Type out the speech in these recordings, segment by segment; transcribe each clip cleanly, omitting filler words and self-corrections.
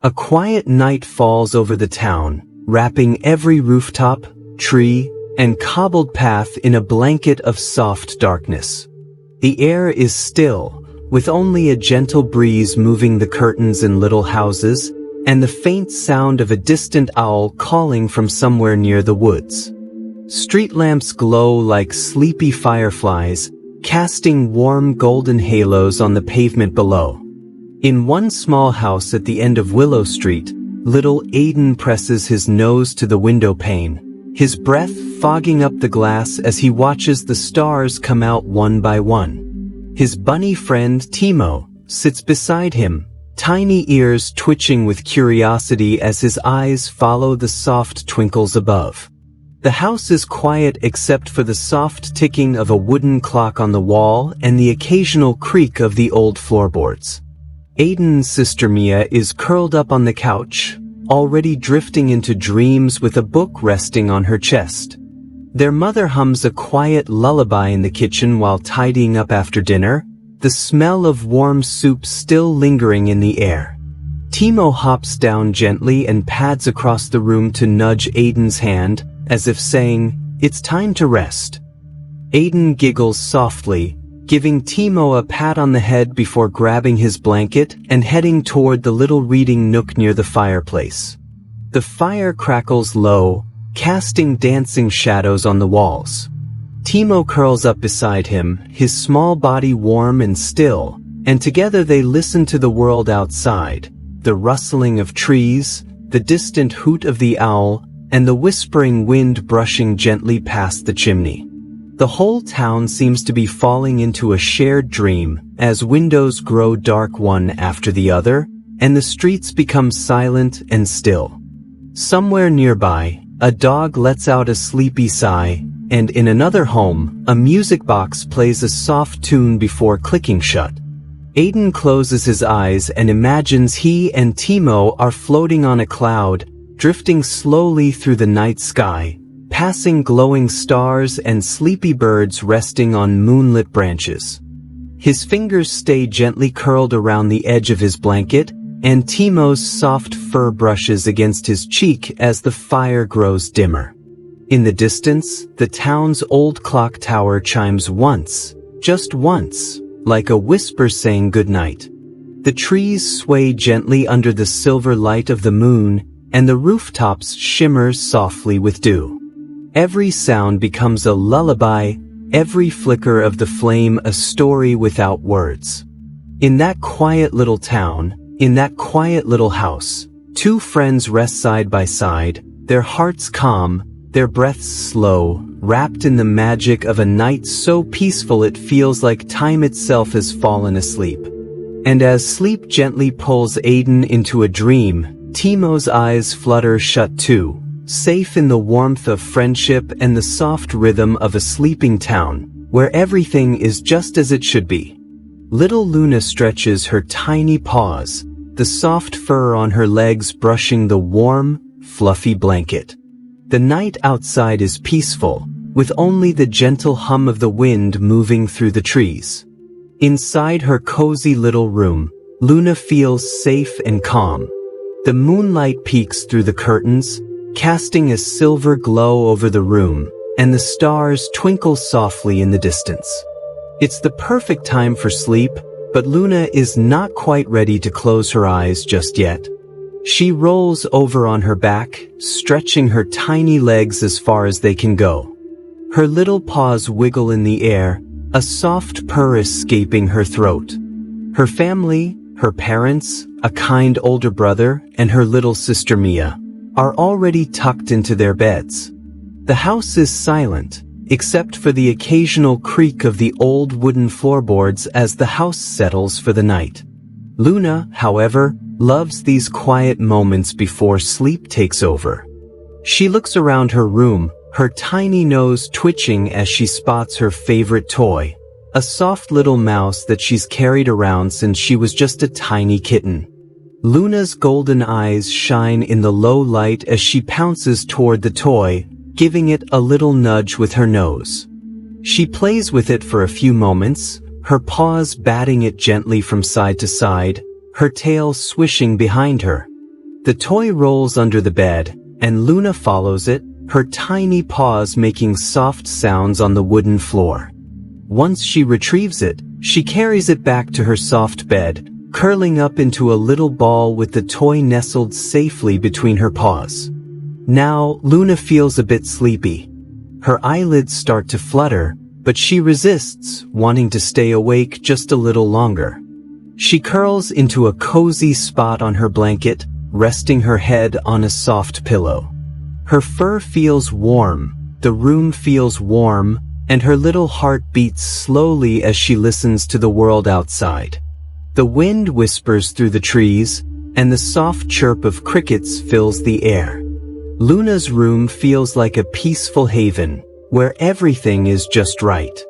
A quiet night falls over the town, wrapping every rooftop, tree, and cobbled path in a blanket of soft darkness. The air is still, with only a gentle breeze moving the curtains in little houses, and the faint sound of a distant owl calling from somewhere near the woods. Street lamps glow like sleepy fireflies, casting warm golden halos on the pavement below. In one small house at the end of Willow Street, little Aiden presses his nose to the window pane, his breath fogging up the glass as he watches the stars come out one by one. His bunny friend Timo sits beside him, tiny ears twitching with curiosity as his eyes follow the soft twinkles above. The house is quiet except for the soft ticking of a wooden clock on the wall and the occasional creak of the old floorboards. Aiden's sister Mia is curled up on the couch, already drifting into dreams with a book resting on her chest. Their mother hums a quiet lullaby in the kitchen while tidying up after dinner, the smell of warm soup still lingering in the air. Timo hops down gently and pads across the room to nudge Aiden's hand, as if saying, "It's time to rest." Aiden giggles softly, giving Timo a pat on the head before grabbing his blanket and heading toward the little reading nook near the fireplace. The fire crackles low, casting dancing shadows on the walls. Timo curls up beside him, his small body warm and still, and together they listen to the world outside, the rustling of trees, the distant hoot of the owl, and the whispering wind brushing gently past the chimney. The whole town seems to be falling into a shared dream as windows grow dark one after the other, and the streets become silent and still. Somewhere nearby, a dog lets out a sleepy sigh, and in another home, a music box plays a soft tune before clicking shut. Aiden closes his eyes and imagines he and Timo are floating on a cloud, drifting slowly through the night sky, passing glowing stars and sleepy birds resting on moonlit branches. His fingers stay gently curled around the edge of his blanket, and Timo's soft fur brushes against his cheek as the fire grows dimmer. In the distance, the town's old clock tower chimes once, just once, like a whisper saying goodnight. The trees sway gently under the silver light of the moon, and the rooftops shimmer softly with dew. Every sound becomes a lullaby, every flicker of the flame a story without words. In that quiet little town, in that quiet little house, two friends rest side by side, their hearts calm, their breaths slow, wrapped in the magic of a night so peaceful it feels like time itself has fallen asleep. And as sleep gently pulls Aiden into a dream, Timo's eyes flutter shut too, safe in the warmth of friendship and the soft rhythm of a sleeping town, where everything is just as it should be. Little Luna stretches her tiny paws, the soft fur on her legs brushing the warm, fluffy blanket. The night outside is peaceful, with only the gentle hum of the wind moving through the trees. Inside her cozy little room, Luna feels safe and calm. The moonlight peeks through the curtains, casting a silver glow over the room, and the stars twinkle softly in the distance. It's the perfect time for sleep, but Luna is not quite ready to close her eyes just yet. She rolls over on her back, stretching her tiny legs as far as they can go. Her little paws wiggle in the air, a soft purr escaping her throat. Her family, her parents, a kind older brother, and her little sister Mia, are already tucked into their beds. The house is silent, except for the occasional creak of the old wooden floorboards as the house settles for the night. Luna, however, loves these quiet moments before sleep takes over. She looks around her room, her tiny nose twitching as she spots her favorite toy, a soft little mouse that she's carried around since she was just a tiny kitten. Luna's golden eyes shine in the low light as she pounces toward the toy, giving it a little nudge with her nose. She plays with it for a few moments, her paws batting it gently from side to side, her tail swishing behind her. The toy rolls under the bed, and Luna follows it, her tiny paws making soft sounds on the wooden floor. Once she retrieves it, she carries it back to her soft bed, curling up into a little ball with the toy nestled safely between her paws. Now, Luna feels a bit sleepy. Her eyelids start to flutter, but she resists, wanting to stay awake just a little longer. She curls into a cozy spot on her blanket, resting her head on a soft pillow. Her fur feels warm, the room feels warm, and her little heart beats slowly as she listens to the world outside. The wind whispers through the trees, and the soft chirp of crickets fills the air. Luna's room feels like a peaceful haven, where everything is just right.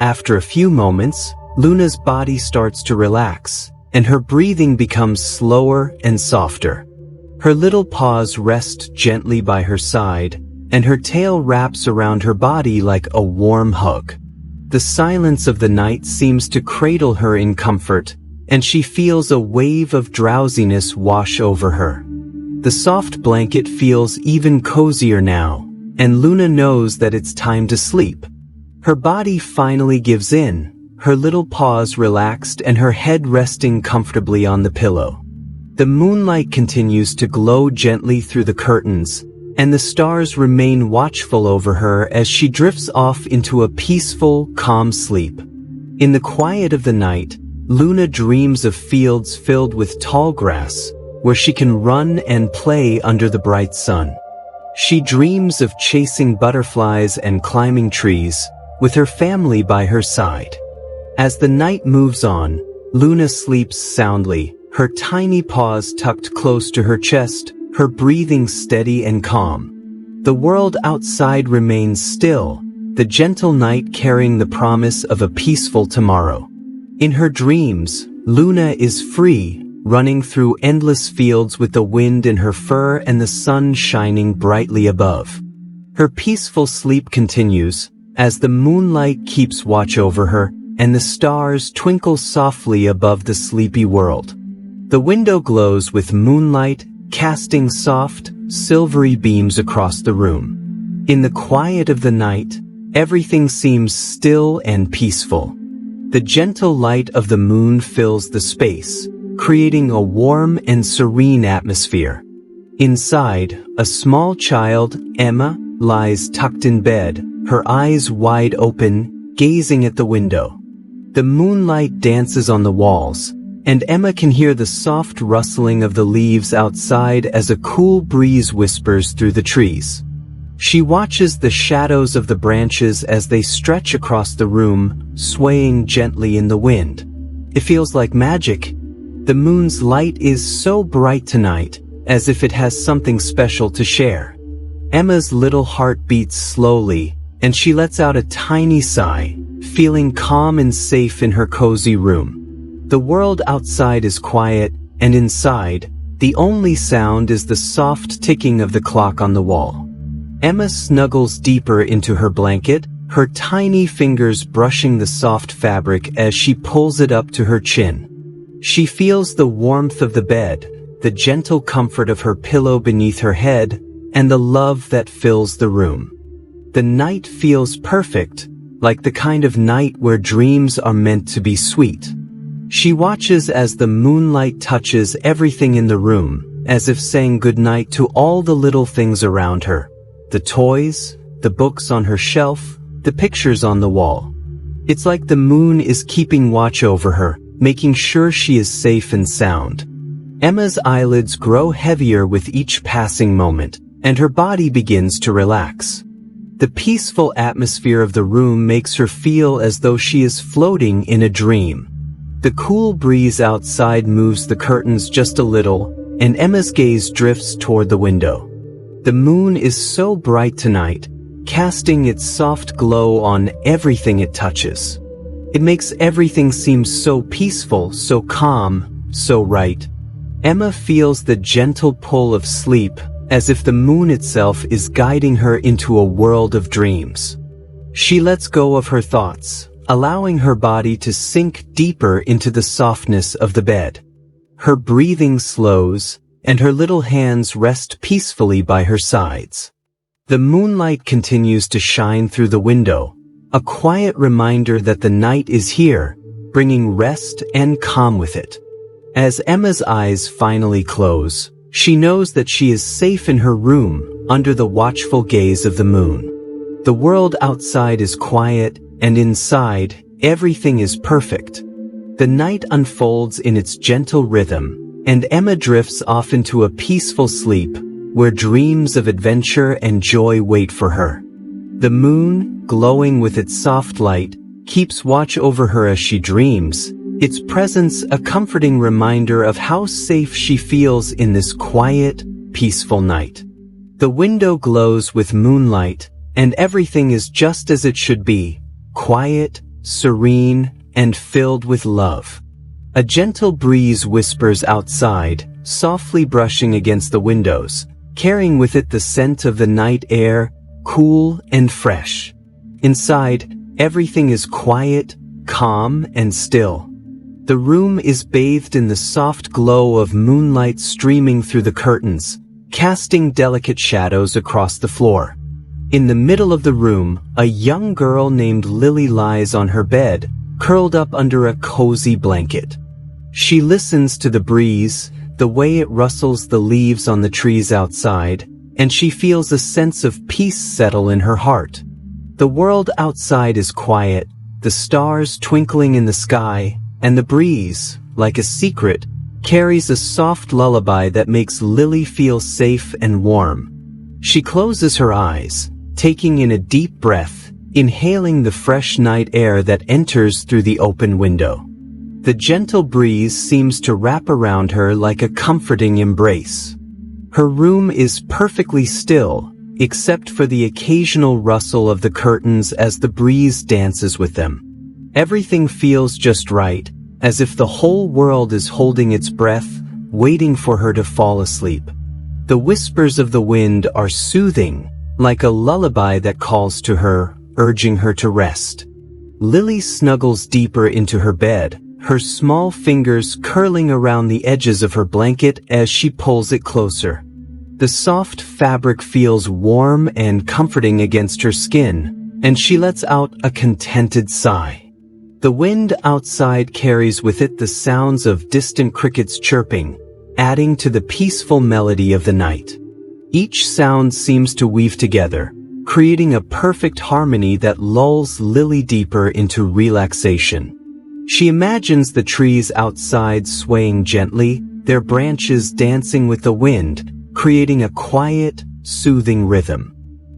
After a few moments, Luna's body starts to relax, and her breathing becomes slower and softer. Her little paws rest gently by her side, and her tail wraps around her body like a warm hug. The silence of the night seems to cradle her in comfort, and she feels a wave of drowsiness wash over her. The soft blanket feels even cozier now, and Luna knows that it's time to sleep. Her body finally gives in, her little paws relaxed and her head resting comfortably on the pillow. The moonlight continues to glow gently through the curtains, and the stars remain watchful over her as she drifts off into a peaceful, calm sleep. In the quiet of the night, Luna dreams of fields filled with tall grass, where she can run and play under the bright sun. She dreams of chasing butterflies and climbing trees, with her family by her side. As the night moves on, Luna sleeps soundly, her tiny paws tucked close to her chest, her breathing steady and calm. The world outside remains still, the gentle night carrying the promise of a peaceful tomorrow. In her dreams, Luna is free, running through endless fields with the wind in her fur and the sun shining brightly above. Her peaceful sleep continues, as the moonlight keeps watch over her, and the stars twinkle softly above the sleepy world. The window glows with moonlight, casting soft, silvery beams across the room. In the quiet of the night, everything seems still and peaceful. The gentle light of the moon fills the space, creating a warm and serene atmosphere. Inside, a small child, Emma, lies tucked in bed, her eyes wide open, gazing at the window. The moonlight dances on the walls, and Emma can hear the soft rustling of the leaves outside as a cool breeze whispers through the trees. She watches the shadows of the branches as they stretch across the room, swaying gently in the wind. It feels like magic. The moon's light is so bright tonight, as if it has something special to share. Emma's little heart beats slowly, and she lets out a tiny sigh, feeling calm and safe in her cozy room. The world outside is quiet, and inside, the only sound is the soft ticking of the clock on the wall. Emma snuggles deeper into her blanket, her tiny fingers brushing the soft fabric as she pulls it up to her chin. She feels the warmth of the bed, the gentle comfort of her pillow beneath her head, and the love that fills the room. The night feels perfect, like the kind of night where dreams are meant to be sweet. She watches as the moonlight touches everything in the room, as if saying goodnight to all the little things around her. The toys, the books on her shelf, the pictures on the wall. It's like the moon is keeping watch over her, making sure she is safe and sound. Emma's eyelids grow heavier with each passing moment, and her body begins to relax. The peaceful atmosphere of the room makes her feel as though she is floating in a dream. The cool breeze outside moves the curtains just a little, and Emma's gaze drifts toward the window. The moon is so bright tonight, casting its soft glow on everything it touches. It makes everything seem so peaceful, so calm, so right. Emma feels the gentle pull of sleep, as if the moon itself is guiding her into a world of dreams. She lets go of her thoughts, allowing her body to sink deeper into the softness of the bed. Her breathing slows, and her little hands rest peacefully by her sides. The moonlight continues to shine through the window, a quiet reminder that the night is here, bringing rest and calm with it. As Emma's eyes finally close, she knows that she is safe in her room under the watchful gaze of the moon. The world outside is quiet, and inside, everything is perfect. The night unfolds in its gentle rhythm, and Emma drifts off into a peaceful sleep, where dreams of adventure and joy wait for her. The moon, glowing with its soft light, keeps watch over her as she dreams, its presence a comforting reminder of how safe she feels in this quiet, peaceful night. The window glows with moonlight, and everything is just as it should be, quiet, serene, and filled with love. A gentle breeze whispers outside, softly brushing against the windows, carrying with it the scent of the night air, cool and fresh. Inside, everything is quiet, calm, and still. The room is bathed in the soft glow of moonlight streaming through the curtains, casting delicate shadows across the floor. In the middle of the room, a young girl named Lily lies on her bed, curled up under a cozy blanket. She listens to the breeze, the way it rustles the leaves on the trees outside, and she feels a sense of peace settle in her heart. The world outside is quiet, the stars twinkling in the sky, and the breeze, like a secret, carries a soft lullaby that makes Lily feel safe and warm. She closes her eyes, taking in a deep breath, inhaling the fresh night air that enters through the open window. The gentle breeze seems to wrap around her like a comforting embrace. Her room is perfectly still, except for the occasional rustle of the curtains as the breeze dances with them. Everything feels just right, as if the whole world is holding its breath, waiting for her to fall asleep. The whispers of the wind are soothing, like a lullaby that calls to her, urging her to rest. Lily snuggles deeper into her bed, her small fingers curling around the edges of her blanket as she pulls it closer. The soft fabric feels warm and comforting against her skin, and she lets out a contented sigh. The wind outside carries with it the sounds of distant crickets chirping, adding to the peaceful melody of the night. Each sound seems to weave together, creating a perfect harmony that lulls Lily deeper into relaxation. She imagines the trees outside swaying gently, their branches dancing with the wind, creating a quiet, soothing rhythm.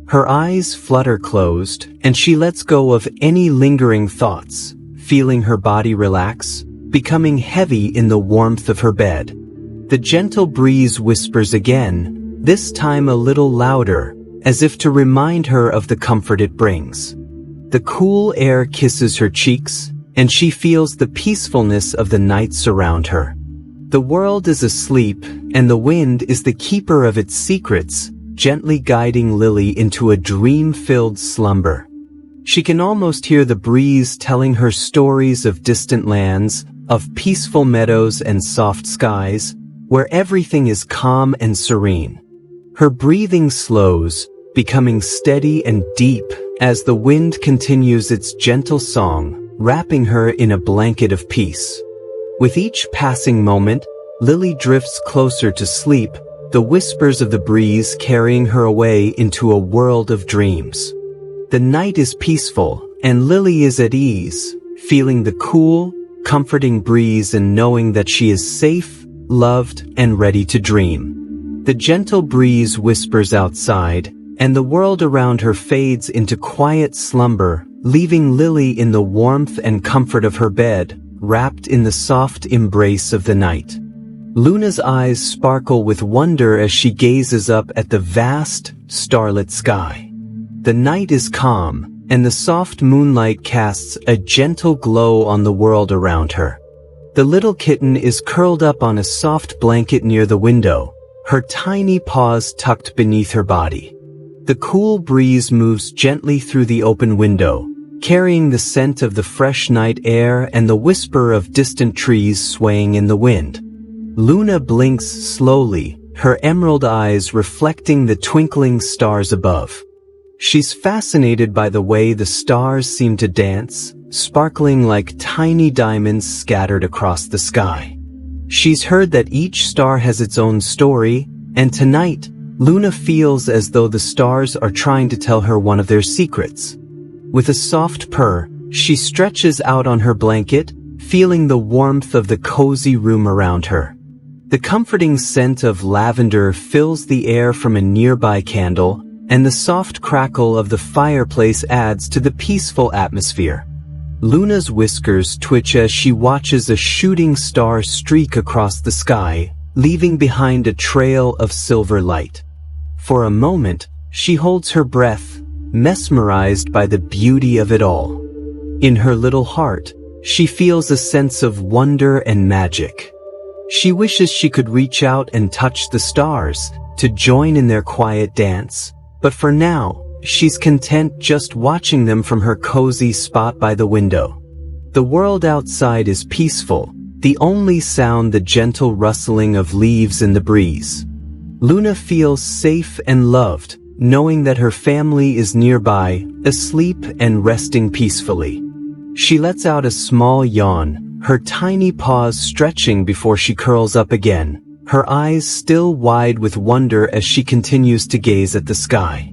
Her eyes flutter closed, and she lets go of any lingering thoughts, feeling her body relax, becoming heavy in the warmth of her bed. The gentle breeze whispers again, this time a little louder, as if to remind her of the comfort it brings. The cool air kisses her cheeks, and she feels the peacefulness of the night surround her. The world is asleep, and the wind is the keeper of its secrets, gently guiding Lily into a dream-filled slumber. She can almost hear the breeze telling her stories of distant lands, of peaceful meadows and soft skies, where everything is calm and serene. Her breathing slows, becoming steady and deep as the wind continues its gentle song, wrapping her in a blanket of peace. With each passing moment, Lily drifts closer to sleep, the whispers of the breeze carrying her away into a world of dreams. The night is peaceful, and Lily is at ease, feeling the cool, comforting breeze and knowing that she is safe, loved, and ready to dream. The gentle breeze whispers outside, and the world around her fades into quiet slumber, leaving Lily in the warmth and comfort of her bed, wrapped in the soft embrace of the night. Luna's eyes sparkle with wonder as she gazes up at the vast, starlit sky. The night is calm, and the soft moonlight casts a gentle glow on the world around her. The little kitten is curled up on a soft blanket near the window, her tiny paws tucked beneath her body. The cool breeze moves gently through the open window, carrying the scent of the fresh night air and the whisper of distant trees swaying in the wind. Luna blinks slowly, her emerald eyes reflecting the twinkling stars above. She's fascinated by the way the stars seem to dance, sparkling like tiny diamonds scattered across the sky. She's heard that each star has its own story, and tonight, Luna feels as though the stars are trying to tell her one of their secrets. With a soft purr, she stretches out on her blanket, feeling the warmth of the cozy room around her. The comforting scent of lavender fills the air from a nearby candle, and the soft crackle of the fireplace adds to the peaceful atmosphere. Luna's whiskers twitch as she watches a shooting star streak across the sky, leaving behind a trail of silver light. For a moment, she holds her breath, mesmerized by the beauty of it all. In her little heart, she feels a sense of wonder and magic. She wishes she could reach out and touch the stars, to join in their quiet dance, but for now, she's content just watching them from her cozy spot by the window. The world outside is peaceful, the only sound the gentle rustling of leaves in the breeze. Luna feels safe and loved, knowing that her family is nearby, asleep and resting peacefully. She lets out a small yawn, her tiny paws stretching before she curls up again, her eyes still wide with wonder as she continues to gaze at the sky.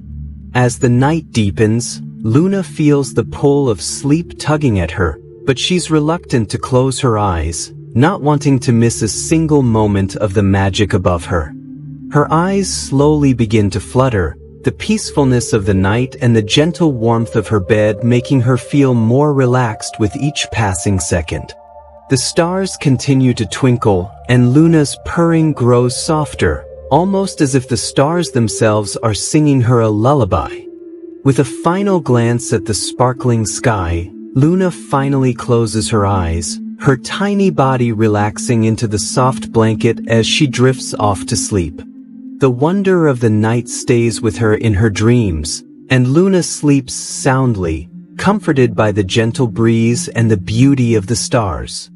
As the night deepens, Luna feels the pull of sleep tugging at her, but she's reluctant to close her eyes, not wanting to miss a single moment of the magic above her. Her eyes slowly begin to flutter, the peacefulness of the night and the gentle warmth of her bed making her feel more relaxed with each passing second. The stars continue to twinkle, and Luna's purring grows softer, almost as if the stars themselves are singing her a lullaby. With a final glance at the sparkling sky, Luna finally closes her eyes, her tiny body relaxing into the soft blanket as she drifts off to sleep. The wonder of the night stays with her in her dreams, and Luna sleeps soundly, comforted by the gentle breeze and the beauty of the stars.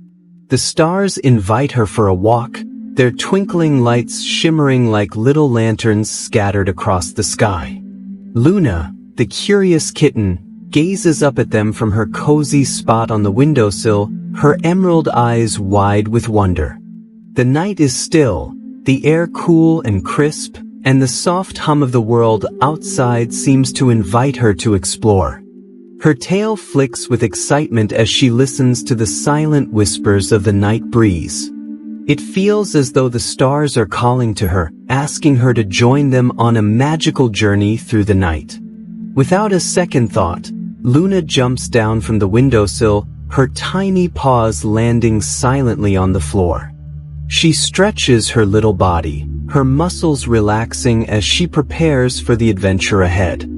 The stars invite her for a walk, their twinkling lights shimmering like little lanterns scattered across the sky. Luna, the curious kitten, gazes up at them from her cozy spot on the windowsill, her emerald eyes wide with wonder. The night is still, the air cool and crisp, and the soft hum of the world outside seems to invite her to explore. Her tail flicks with excitement as she listens to the silent whispers of the night breeze. It feels as though the stars are calling to her, asking her to join them on a magical journey through the night. Without a second thought, Luna jumps down from the windowsill, her tiny paws landing silently on the floor. She stretches her little body, her muscles relaxing as she prepares for the adventure ahead.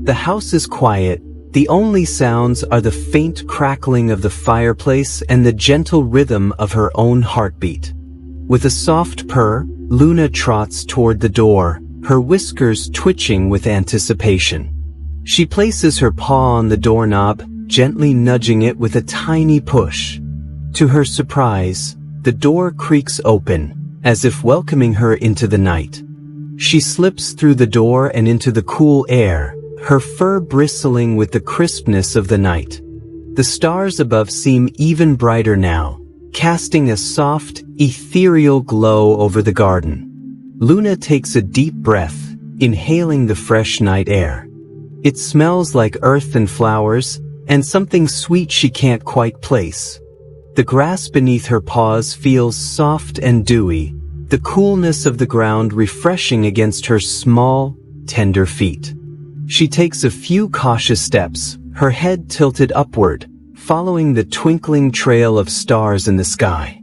The house is quiet. The only sounds are the faint crackling of the fireplace and the gentle rhythm of her own heartbeat. With a soft purr, Luna trots toward the door, her whiskers twitching with anticipation. She places her paw on the doorknob, gently nudging it with a tiny push. To her surprise, the door creaks open, as if welcoming her into the night. She slips through the door and into the cool air, her fur bristling with the crispness of the night. The stars above seem even brighter now, casting a soft, ethereal glow over the garden. Luna takes a deep breath, inhaling the fresh night air. It smells like earth and flowers, and something sweet she can't quite place. The grass beneath her paws feels soft and dewy, the coolness of the ground refreshing against her small, tender feet. She takes a few cautious steps, her head tilted upward, following the twinkling trail of stars in the sky.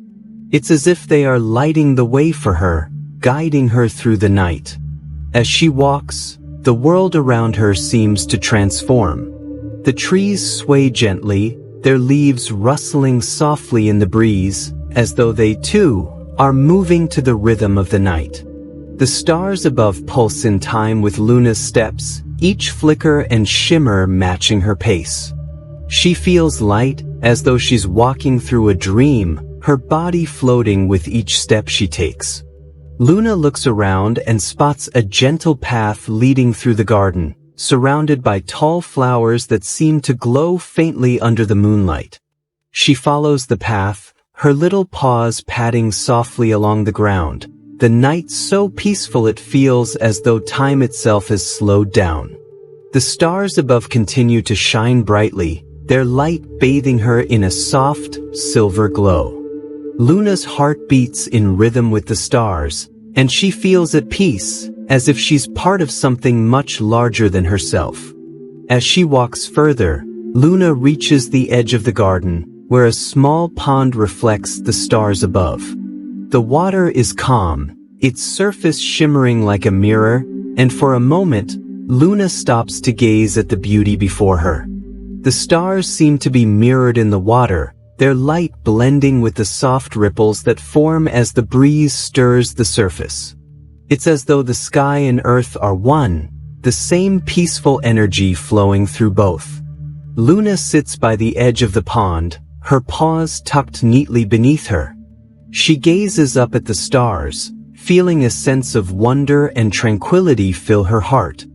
It's as if they are lighting the way for her, guiding her through the night. As she walks, the world around her seems to transform. The trees sway gently, their leaves rustling softly in the breeze, as though they too are moving to the rhythm of the night. The stars above pulse in time with Luna's steps, each flicker and shimmer matching her pace. She feels light, as though she's walking through a dream, her body floating with each step she takes. Luna looks around and spots a gentle path leading through the garden, surrounded by tall flowers that seem to glow faintly under the moonlight. She follows the path, her little paws padding softly along the ground, the night so peaceful it feels as though time itself has slowed down. The stars above continue to shine brightly, their light bathing her in a soft, silver glow. Luna's heart beats in rhythm with the stars, and she feels at peace, as if she's part of something much larger than herself. As she walks further, Luna reaches the edge of the garden, where a small pond reflects the stars above. The water is calm, its surface shimmering like a mirror, and for a moment, Luna stops to gaze at the beauty before her. The stars seem to be mirrored in the water, their light blending with the soft ripples that form as the breeze stirs the surface. It's as though the sky and earth are one, the same peaceful energy flowing through both. Luna sits by the edge of the pond, her paws tucked neatly beneath her. She gazes up at the stars, feeling a sense of wonder and tranquility fill her heart.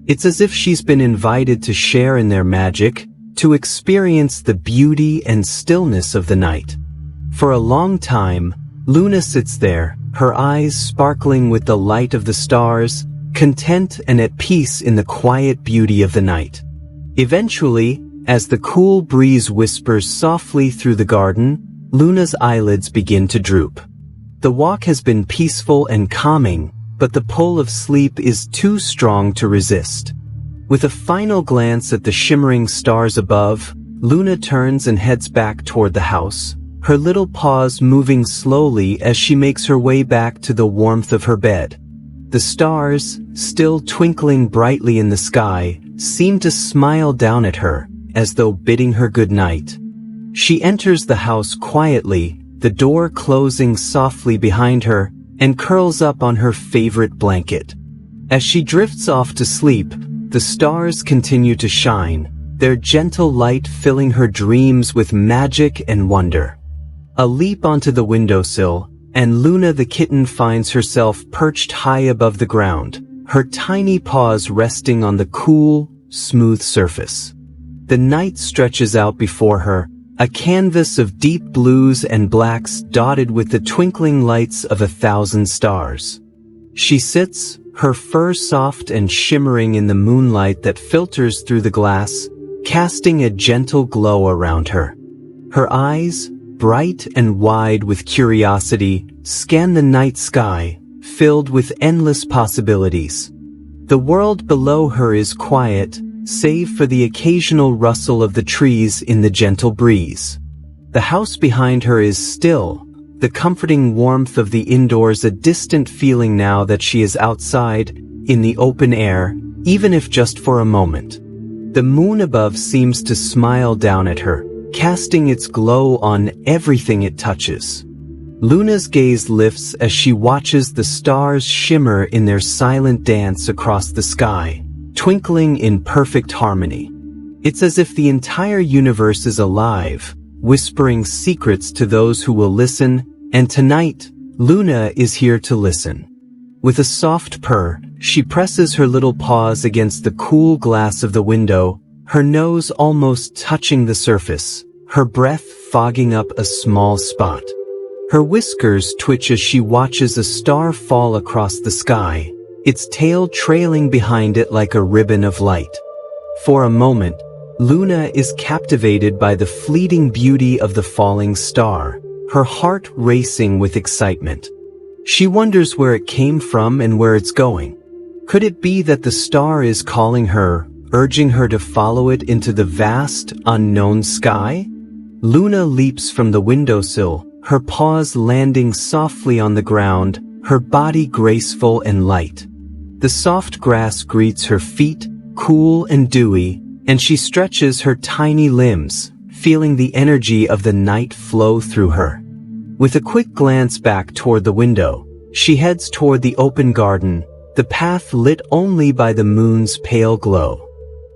It's as if she's been invited to share in their magic, to experience the beauty and stillness of the night. For a long time, Luna sits there, her eyes sparkling with the light of the stars, content and at peace in the quiet beauty of the night. Eventually, as the cool breeze whispers softly through the garden, Luna's eyelids begin to droop. The walk has been peaceful and calming, but the pull of sleep is too strong to resist. With a final glance at the shimmering stars above, Luna turns and heads back toward the house, her little paws moving slowly as she makes her way back to the warmth of her bed. The stars, still twinkling brightly in the sky, seem to smile down at her, as though bidding her good night. She enters the house quietly, the door closing softly behind her, and curls up on her favorite blanket. As she drifts off to sleep, the stars continue to shine, their gentle light filling her dreams with magic and wonder. A leap onto the windowsill, and Luna the kitten finds herself perched high above the ground, her tiny paws resting on the cool, smooth surface. The night stretches out before her, a canvas of deep blues and blacks dotted with the twinkling lights of 1,000 stars. She sits, her fur soft and shimmering in the moonlight that filters through the glass, casting a gentle glow around her. Her eyes, bright and wide with curiosity, scan the night sky, filled with endless possibilities. The world below her is quiet, save for the occasional rustle of the trees in the gentle breeze. The house behind her is still, the comforting warmth of the indoors a distant feeling now that she is outside, in the open air, even if just for a moment. The moon above seems to smile down at her, casting its glow on everything it touches. Luna's gaze lifts as she watches the stars shimmer in their silent dance across the sky, twinkling in perfect harmony. It's as if the entire universe is alive, whispering secrets to those who will listen, and tonight, Luna is here to listen. With a soft purr, she presses her little paws against the cool glass of the window, her nose almost touching the surface, her breath fogging up a small spot. Her whiskers twitch as she watches a star fall across the sky, its tail trailing behind it like a ribbon of light. For a moment, Luna is captivated by the fleeting beauty of the falling star, her heart racing with excitement. She wonders where it came from and where it's going. Could it be that the star is calling her, urging her to follow it into the vast, unknown sky? Luna leaps from the windowsill, her paws landing softly on the ground, her body graceful and light. The soft grass greets her feet, cool and dewy, and she stretches her tiny limbs, feeling the energy of the night flow through her. With a quick glance back toward the window, she heads toward the open garden, the path lit only by the moon's pale glow.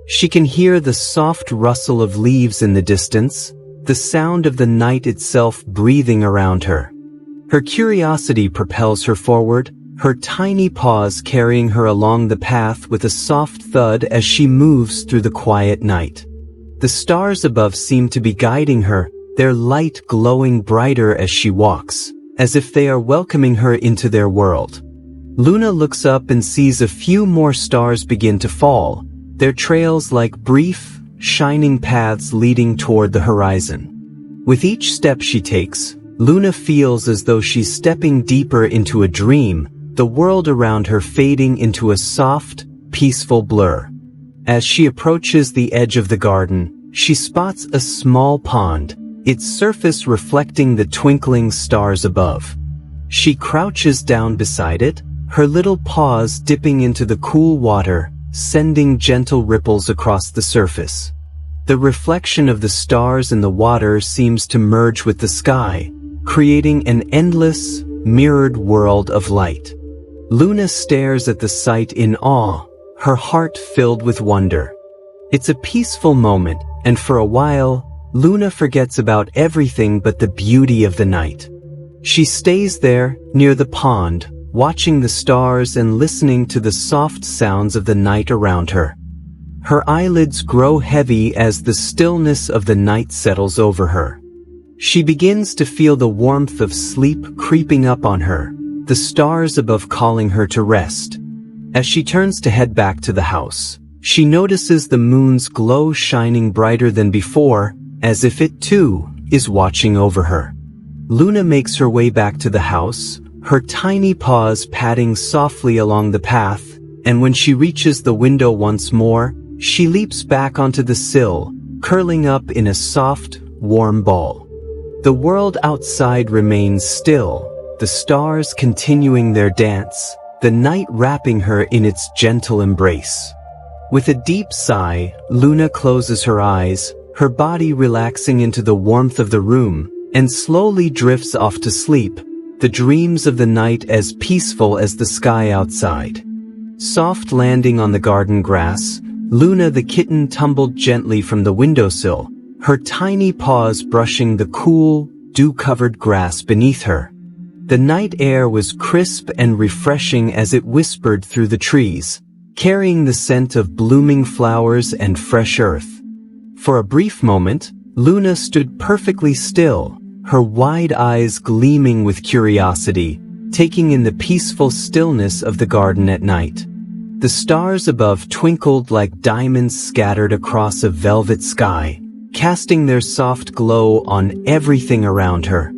She can hear the soft rustle of leaves in the distance, the sound of the night itself breathing around her. Her curiosity propels her forward, her tiny paws carrying her along the path with a soft thud as she moves through the quiet night. The stars above seem to be guiding her, their light glowing brighter as she walks, as if they are welcoming her into their world. Luna looks up and sees a few more stars begin to fall, their trails like brief, shining paths leading toward the horizon. With each step she takes, Luna feels as though she's stepping deeper into a dream, the world around her fading into a soft, peaceful blur. As she approaches the edge of the garden, she spots a small pond, its surface reflecting the twinkling stars above. She crouches down beside it, her little paws dipping into the cool water, sending gentle ripples across the surface. The reflection of the stars in the water seems to merge with the sky, creating an endless, mirrored world of light. Luna stares at the sight in awe, her heart filled with wonder. It's a peaceful moment, and for a while, Luna forgets about everything but the beauty of the night. She stays there, near the pond, watching the stars and listening to the soft sounds of the night around her. Her eyelids grow heavy as the stillness of the night settles over her. She begins to feel the warmth of sleep creeping up on her, the stars above calling her to rest. As she turns to head back to the house, she notices the moon's glow shining brighter than before, as if it too is watching over her. Luna makes her way back to the house, her tiny paws padding softly along the path, and when she reaches the window once more, she leaps back onto the sill, curling up in a soft, warm ball. The world outside remains still, the stars continuing their dance, the night wrapping her in its gentle embrace. With a deep sigh, Luna closes her eyes, her body relaxing into the warmth of the room, and slowly drifts off to sleep, the dreams of the night as peaceful as the sky outside. Soft landing on the garden grass, Luna the kitten tumbled gently from the windowsill, her tiny paws brushing the cool, dew-covered grass beneath her. The night air was crisp and refreshing as it whispered through the trees, carrying the scent of blooming flowers and fresh earth. For a brief moment, Luna stood perfectly still, her wide eyes gleaming with curiosity, taking in the peaceful stillness of the garden at night. The stars above twinkled like diamonds scattered across a velvet sky, casting their soft glow on everything around her.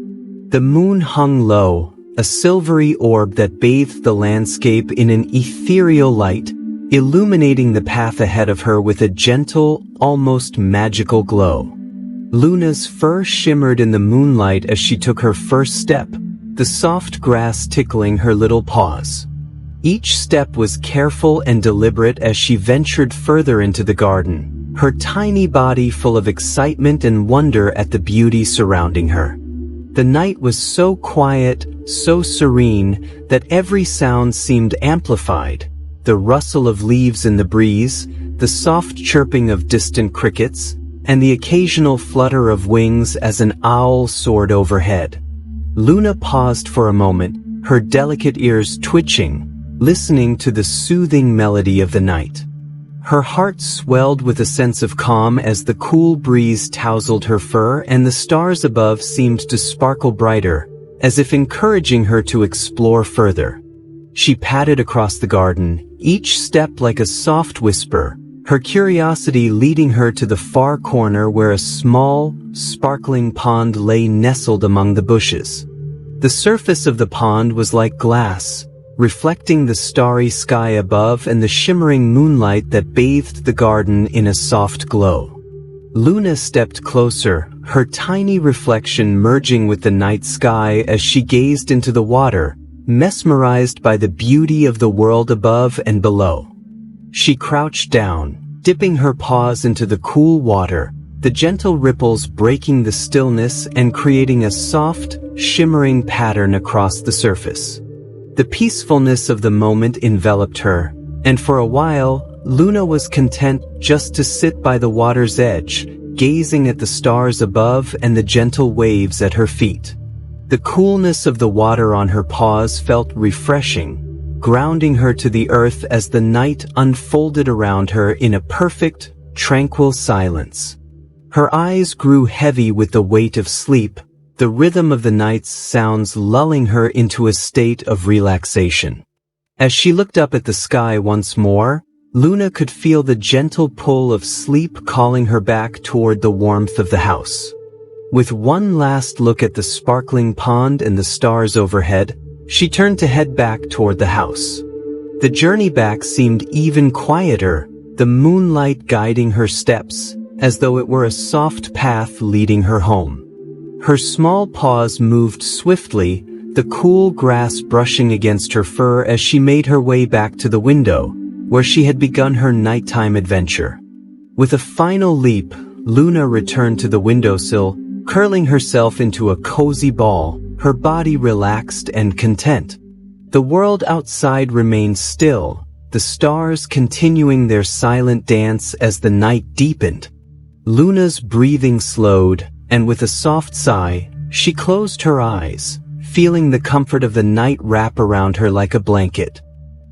The moon hung low, a silvery orb that bathed the landscape in an ethereal light, illuminating the path ahead of her with a gentle, almost magical glow. Luna's fur shimmered in the moonlight as she took her first step, the soft grass tickling her little paws. Each step was careful and deliberate as she ventured further into the garden, her tiny body full of excitement and wonder at the beauty surrounding her. The night was so quiet, so serene, that every sound seemed amplified. The rustle of leaves in the breeze, the soft chirping of distant crickets, and the occasional flutter of wings as an owl soared overhead. Luna paused for a moment, her delicate ears twitching, listening to the soothing melody of the night. Her heart swelled with a sense of calm as the cool breeze tousled her fur and the stars above seemed to sparkle brighter, as if encouraging her to explore further. She padded across the garden, each step like a soft whisper, her curiosity leading her to the far corner where a small, sparkling pond lay nestled among the bushes. The surface of the pond was like glass, reflecting the starry sky above and the shimmering moonlight that bathed the garden in a soft glow. Luna stepped closer, her tiny reflection merging with the night sky as she gazed into the water, mesmerized by the beauty of the world above and below. She crouched down, dipping her paws into the cool water, the gentle ripples breaking the stillness and creating a soft, shimmering pattern across the surface. The peacefulness of the moment enveloped her, and for a while, Luna was content just to sit by the water's edge, gazing at the stars above and the gentle waves at her feet. The coolness of the water on her paws felt refreshing, grounding her to the earth as the night unfolded around her in a perfect, tranquil silence. Her eyes grew heavy with the weight of sleep, the rhythm of the night's sounds lulling her into a state of relaxation. As she looked up at the sky once more, Luna could feel the gentle pull of sleep calling her back toward the warmth of the house. With one last look at the sparkling pond and the stars overhead, she turned to head back toward the house. The journey back seemed even quieter, the moonlight guiding her steps, as though it were a soft path leading her home. Her small paws moved swiftly, the cool grass brushing against her fur as she made her way back to the window, where she had begun her nighttime adventure. With a final leap, Luna returned to the windowsill, curling herself into a cozy ball, her body relaxed and content. The world outside remained still, the stars continuing their silent dance as the night deepened. Luna's breathing slowed, and with a soft sigh, she closed her eyes, feeling the comfort of the night wrap around her like a blanket.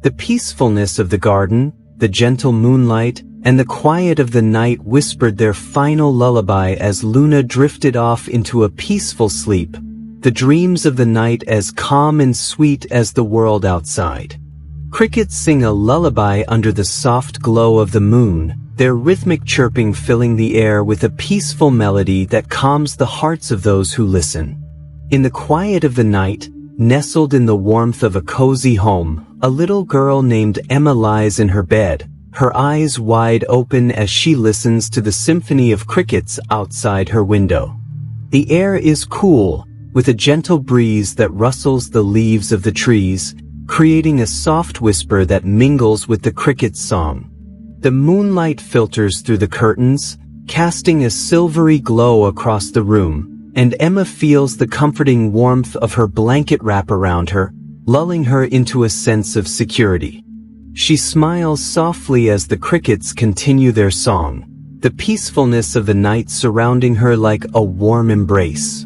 The peacefulness of the garden, the gentle moonlight, and the quiet of the night whispered their final lullaby as Luna drifted off into a peaceful sleep, the dreams of the night as calm and sweet as the world outside. Crickets sing a lullaby under the soft glow of the moon, their rhythmic chirping filling the air with a peaceful melody that calms the hearts of those who listen. In the quiet of the night, nestled in the warmth of a cozy home, a little girl named Emma lies in her bed, her eyes wide open as she listens to the symphony of crickets outside her window. The air is cool, with a gentle breeze that rustles the leaves of the trees, creating a soft whisper that mingles with the cricket's song. The moonlight filters through the curtains, casting a silvery glow across the room, and Emma feels the comforting warmth of her blanket wrap around her, lulling her into a sense of security. She smiles softly as the crickets continue their song, the peacefulness of the night surrounding her like a warm embrace.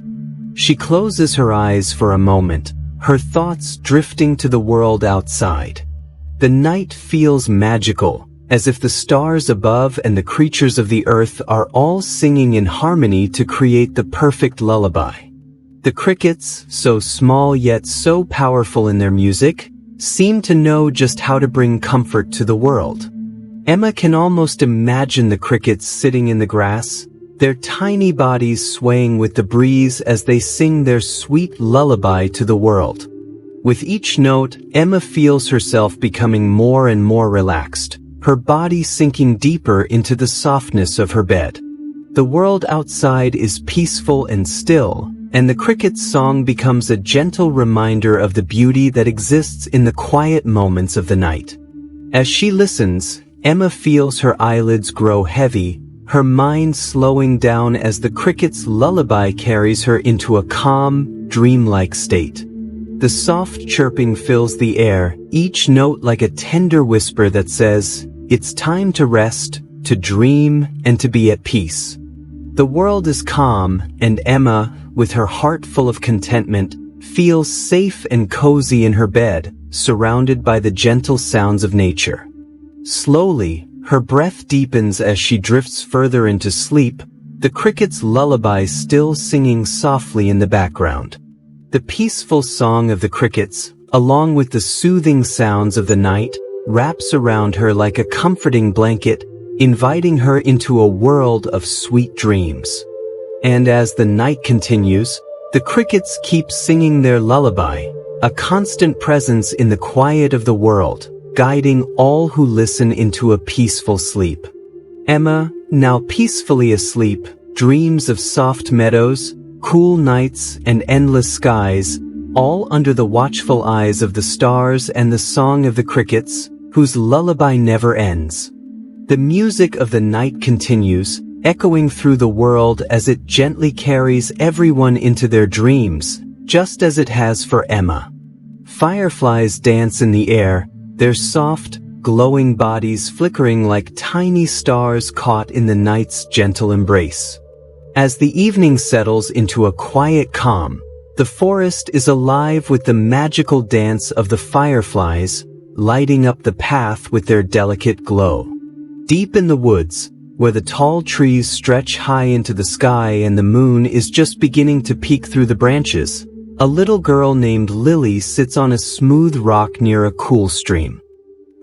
She closes her eyes for a moment, her thoughts drifting to the world outside. The night feels magical, as if the stars above and the creatures of the earth are all singing in harmony to create the perfect lullaby. The crickets, so small yet so powerful in their music, seem to know just how to bring comfort to the world. Emma can almost imagine the crickets sitting in the grass, their tiny bodies swaying with the breeze as they sing their sweet lullaby to the world. With each note, Emma feels herself becoming more and more relaxed, her body sinking deeper into the softness of her bed. The world outside is peaceful and still, and the cricket's song becomes a gentle reminder of the beauty that exists in the quiet moments of the night. As she listens, Emma feels her eyelids grow heavy, her mind slowing down as the cricket's lullaby carries her into a calm, dreamlike state. The soft chirping fills the air, each note like a tender whisper that says, "It's time to rest, to dream, and to be at peace." The world is calm, and Emma, with her heart full of contentment, feels safe and cozy in her bed, surrounded by the gentle sounds of nature. Slowly, her breath deepens as she drifts further into sleep, the cricket's lullaby still singing softly in the background. The peaceful song of the crickets, along with the soothing sounds of the night, wraps around her like a comforting blanket, inviting her into a world of sweet dreams. And as the night continues, the crickets keep singing their lullaby, a constant presence in the quiet of the world, guiding all who listen into a peaceful sleep. Emma, now peacefully asleep, dreams of soft meadows, cool nights, and endless skies, all under the watchful eyes of the stars and the song of the crickets, whose lullaby never ends. The music of the night continues, echoing through the world as it gently carries everyone into their dreams, just as it has for Emma. Fireflies dance in the air, their soft, glowing bodies flickering like tiny stars caught in the night's gentle embrace. As the evening settles into a quiet calm, the forest is alive with the magical dance of the fireflies, lighting up the path with their delicate glow. Deep in the woods, where the tall trees stretch high into the sky and the moon is just beginning to peek through the branches, a little girl named Lily sits on a smooth rock near a cool stream.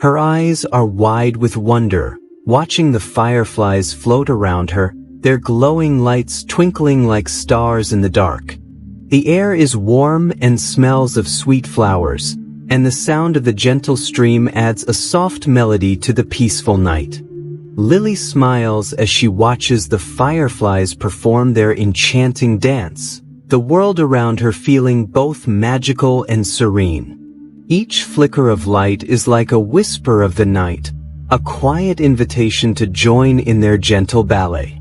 Her eyes are wide with wonder, watching the fireflies float around her, their glowing lights twinkling like stars in the dark. The air is warm and smells of sweet flowers, and the sound of the gentle stream adds a soft melody to the peaceful night. Lily smiles as she watches the fireflies perform their enchanting dance, the world around her feeling both magical and serene. Each flicker of light is like a whisper of the night, a quiet invitation to join in their gentle ballet.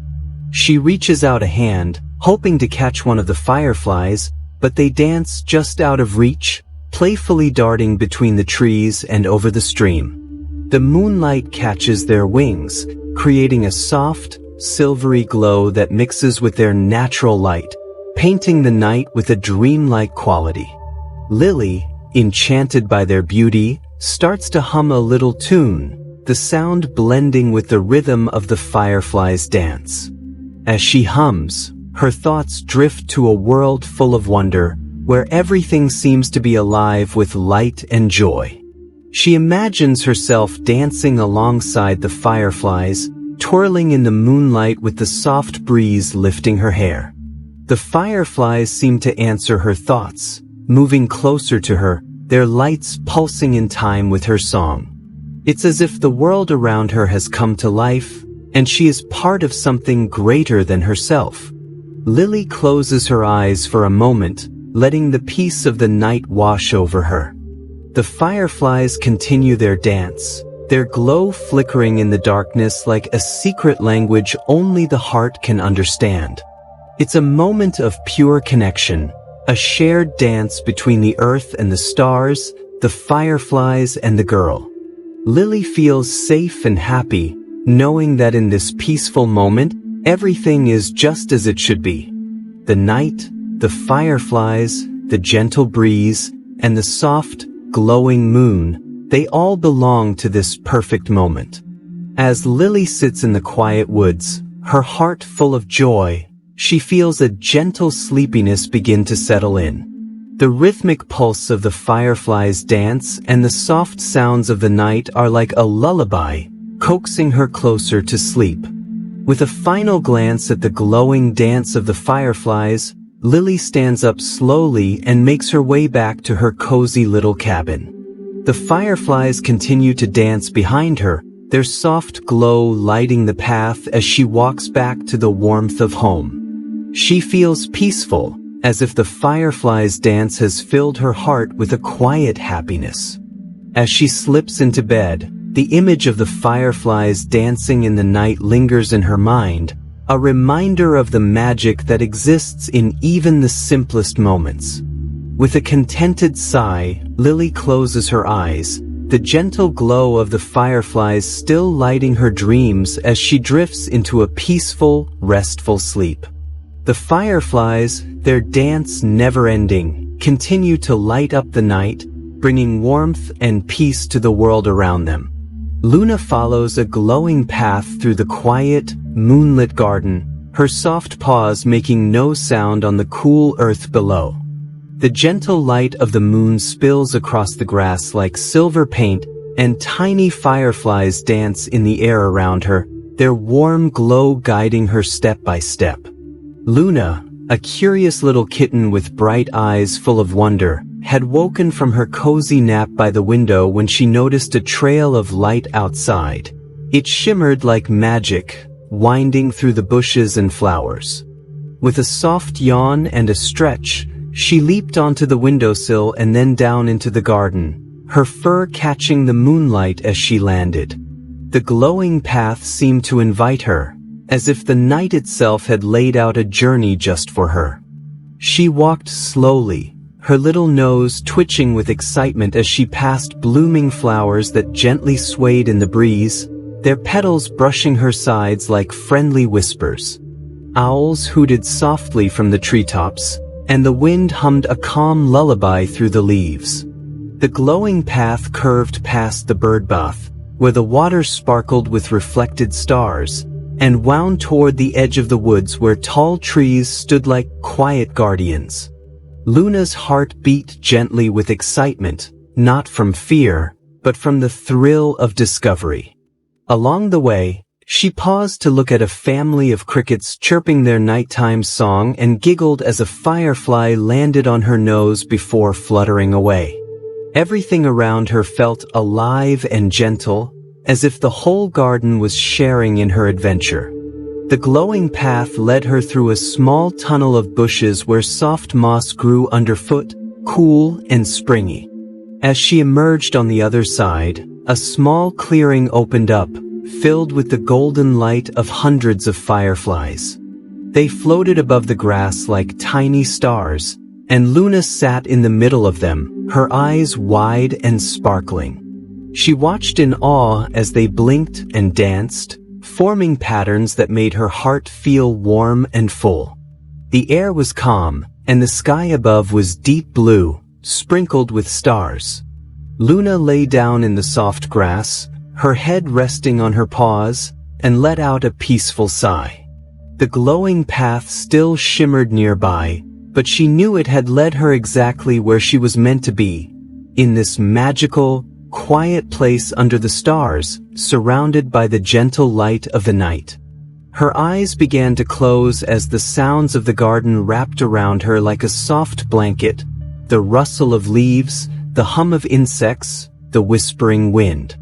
She reaches out a hand, hoping to catch one of the fireflies, but they dance just out of reach, playfully darting between the trees and over the stream. The moonlight catches their wings, creating a soft, silvery glow that mixes with their natural light, painting the night with a dreamlike quality. Lily, enchanted by their beauty, starts to hum a little tune, the sound blending with the rhythm of the fireflies' dance. As she hums, her thoughts drift to a world full of wonder, where everything seems to be alive with light and joy. She imagines herself dancing alongside the fireflies, twirling in the moonlight with the soft breeze lifting her hair. The fireflies seem to answer her thoughts, moving closer to her, their lights pulsing in time with her song. It's as if the world around her has come to life, and she is part of something greater than herself. Lily closes her eyes for a moment, letting the peace of the night wash over her. The fireflies continue their dance, their glow flickering in the darkness like a secret language only the heart can understand. It's a moment of pure connection, a shared dance between the earth and the stars, the fireflies and the girl. Lily feels safe and happy, knowing that in this peaceful moment, everything is just as it should be. The night, the fireflies, the gentle breeze, and the soft, glowing moon, they all belong to this perfect moment. As Lily sits in the quiet woods, her heart full of joy, she feels a gentle sleepiness begin to settle in. The rhythmic pulse of the fireflies' dance and the soft sounds of the night are like a lullaby, coaxing her closer to sleep. With a final glance at the glowing dance of the fireflies, Lily stands up slowly and makes her way back to her cozy little cabin. The fireflies continue to dance behind her, their soft glow lighting the path as she walks back to the warmth of home. She feels peaceful, as if the fireflies' dance has filled her heart with a quiet happiness. As she slips into bed, the image of the fireflies dancing in the night lingers in her mind, a reminder of the magic that exists in even the simplest moments. With a contented sigh, Lily closes her eyes, the gentle glow of the fireflies still lighting her dreams as she drifts into a peaceful, restful sleep. The fireflies, their dance never-ending, continue to light up the night, bringing warmth and peace to the world around them. Luna follows a glowing path through the quiet, moonlit garden, her soft paws making no sound on the cool earth below. The gentle light of the moon spills across the grass like silver paint, and tiny fireflies dance in the air around her, their warm glow guiding her step by step. Luna, a curious little kitten with bright eyes full of wonder, had woken from her cozy nap by the window when she noticed a trail of light outside. It shimmered like magic, winding through the bushes and flowers. With a soft yawn and a stretch, she leaped onto the windowsill and then down into the garden, her fur catching the moonlight as she landed. The glowing path seemed to invite her, as if the night itself had laid out a journey just for her. She walked slowly, her little nose twitching with excitement as she passed blooming flowers that gently swayed in the breeze, their petals brushing her sides like friendly whispers. Owls hooted softly from the treetops, and the wind hummed a calm lullaby through the leaves. The glowing path curved past the bird bath, where the water sparkled with reflected stars, and wound toward the edge of the woods where tall trees stood like quiet guardians. Luna's heart beat gently with excitement, not from fear, but from the thrill of discovery. Along the way, she paused to look at a family of crickets chirping their nighttime song and giggled as a firefly landed on her nose before fluttering away. Everything around her felt alive and gentle, as if the whole garden was sharing in her adventure. The glowing path led her through a small tunnel of bushes where soft moss grew underfoot, cool and springy. As she emerged on the other side, a small clearing opened up, filled with the golden light of hundreds of fireflies. They floated above the grass like tiny stars, and Luna sat in the middle of them, her eyes wide and sparkling. She watched in awe as they blinked and danced, forming patterns that made her heart feel warm and full. The air was calm, and the sky above was deep blue, sprinkled with stars. Luna lay down in the soft grass, her head resting on her paws, and let out a peaceful sigh. The glowing path still shimmered nearby, but she knew it had led her exactly where she was meant to be, in this magical, quiet place under the stars, surrounded by the gentle light of the night. Her eyes began to close as the sounds of the garden wrapped around her like a soft blanket, the rustle of leaves, the hum of insects, the whispering wind.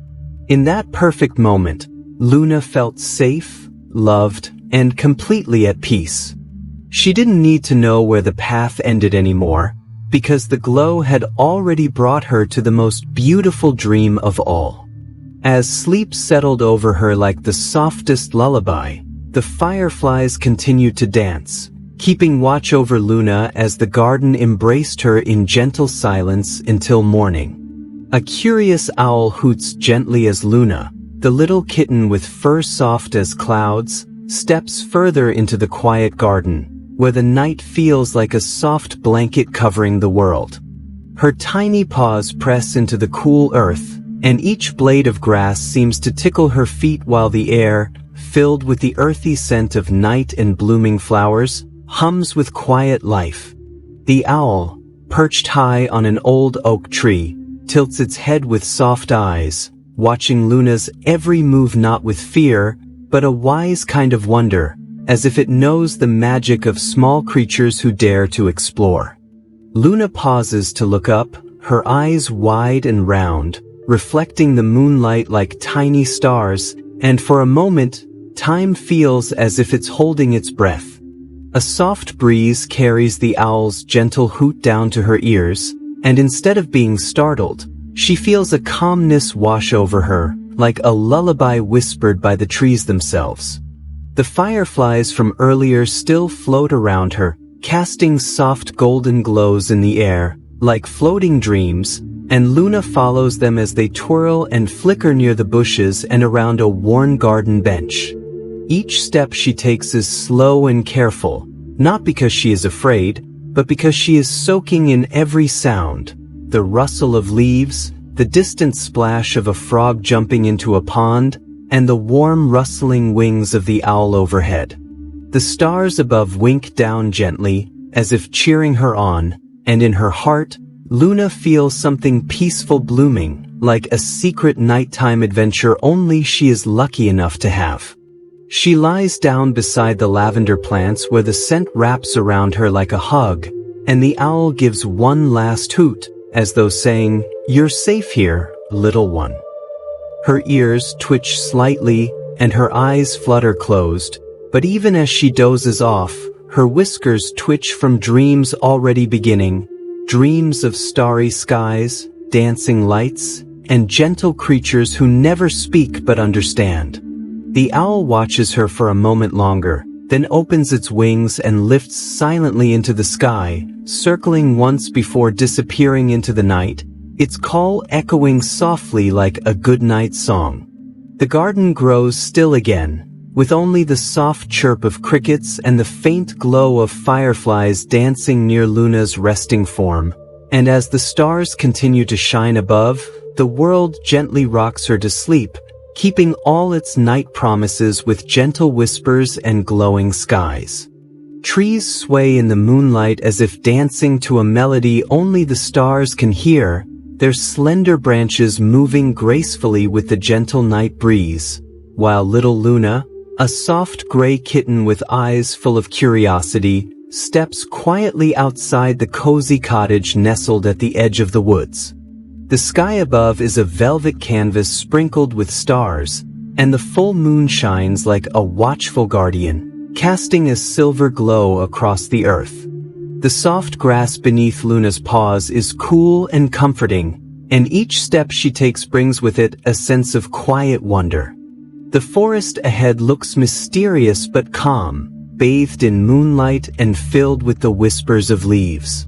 In that perfect moment, Luna felt safe, loved, and completely at peace. She didn't need to know where the path ended anymore, because the glow had already brought her to the most beautiful dream of all. As sleep settled over her like the softest lullaby, the fireflies continued to dance, keeping watch over Luna as the garden embraced her in gentle silence until morning. A curious owl hoots gently as Luna, the little kitten with fur soft as clouds, steps further into the quiet garden, where the night feels like a soft blanket covering the world. Her tiny paws press into the cool earth, and each blade of grass seems to tickle her feet while the air, filled with the earthy scent of night and blooming flowers, hums with quiet life. The owl, perched high on an old oak tree, tilts its head with soft eyes, watching Luna's every move not with fear, but a wise kind of wonder, as if it knows the magic of small creatures who dare to explore. Luna pauses to look up, her eyes wide and round, reflecting the moonlight like tiny stars, and for a moment, time feels as if it's holding its breath. A soft breeze carries the owl's gentle hoot down to her ears, and instead of being startled, she feels a calmness wash over her, like a lullaby whispered by the trees themselves. The fireflies from earlier still float around her, casting soft golden glows in the air, like floating dreams, and Luna follows them as they twirl and flicker near the bushes and around a worn garden bench. Each step she takes is slow and careful, not because she is afraid, but because she is soaking in every sound, the rustle of leaves, the distant splash of a frog jumping into a pond, and the warm rustling wings of the owl overhead. The stars above wink down gently, as if cheering her on, and in her heart, Luna feels something peaceful blooming, like a secret nighttime adventure only she is lucky enough to have. She lies down beside the lavender plants where the scent wraps around her like a hug, and the owl gives one last hoot, as though saying, "You're safe here, little one." Her ears twitch slightly, and her eyes flutter closed, but even as she dozes off, her whiskers twitch from dreams already beginning, dreams of starry skies, dancing lights, and gentle creatures who never speak but understand. The owl watches her for a moment longer, then opens its wings and lifts silently into the sky, circling once before disappearing into the night, its call echoing softly like a good-night song. The garden grows still again, with only the soft chirp of crickets and the faint glow of fireflies dancing near Luna's resting form, and as the stars continue to shine above, the world gently rocks her to sleep, keeping all its night promises with gentle whispers and glowing skies. Trees sway in the moonlight as if dancing to a melody only the stars can hear, their slender branches moving gracefully with the gentle night breeze, while little Luna, a soft gray kitten with eyes full of curiosity, steps quietly outside the cozy cottage nestled at the edge of the woods. The sky above is a velvet canvas sprinkled with stars, and the full moon shines like a watchful guardian, casting a silver glow across the earth. The soft grass beneath Luna's paws is cool and comforting, and each step she takes brings with it a sense of quiet wonder. The forest ahead looks mysterious but calm, bathed in moonlight and filled with the whispers of leaves.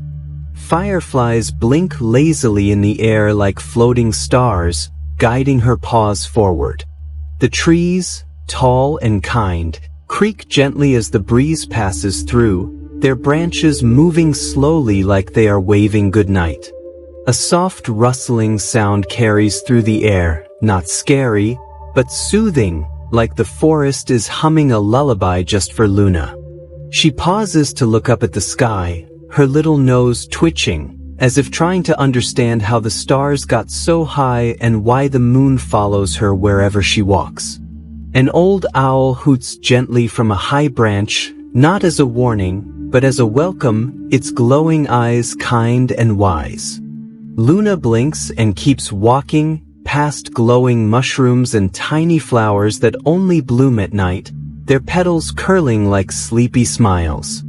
Fireflies blink lazily in the air like floating stars, guiding her paws forward. The trees, tall and kind, creak gently as the breeze passes through, their branches moving slowly like they are waving goodnight. A soft rustling sound carries through the air, not scary, but soothing, like the forest is humming a lullaby just for Luna. She pauses to look up at the sky, her little nose twitching, as if trying to understand how the stars got so high and why the moon follows her wherever she walks. An old owl hoots gently from a high branch, not as a warning, but as a welcome, its glowing eyes kind and wise. Luna blinks and keeps walking, past glowing mushrooms and tiny flowers that only bloom at night, their petals curling like sleepy smiles.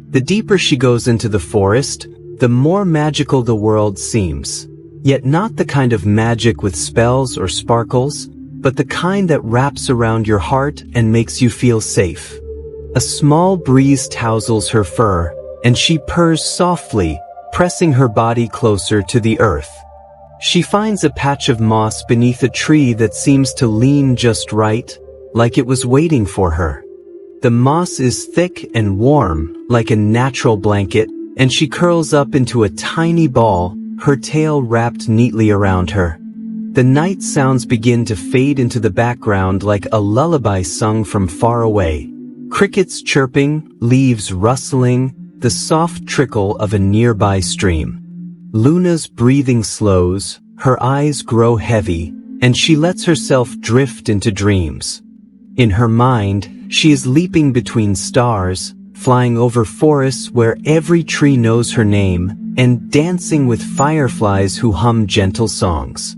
The deeper she goes into the forest, the more magical the world seems. Yet not the kind of magic with spells or sparkles, but the kind that wraps around your heart and makes you feel safe. A small breeze tousles her fur, and she purrs softly, pressing her body closer to the earth. She finds a patch of moss beneath a tree that seems to lean just right, like it was waiting for her. The moss is thick and warm, like a natural blanket, and she curls up into a tiny ball, her tail wrapped neatly around her. The night sounds begin to fade into the background like a lullaby sung from far away. Crickets chirping, leaves rustling, the soft trickle of a nearby stream. Luna's breathing slows, her eyes grow heavy, and she lets herself drift into dreams. In her mind, she is leaping between stars, flying over forests where every tree knows her name, and dancing with fireflies who hum gentle songs.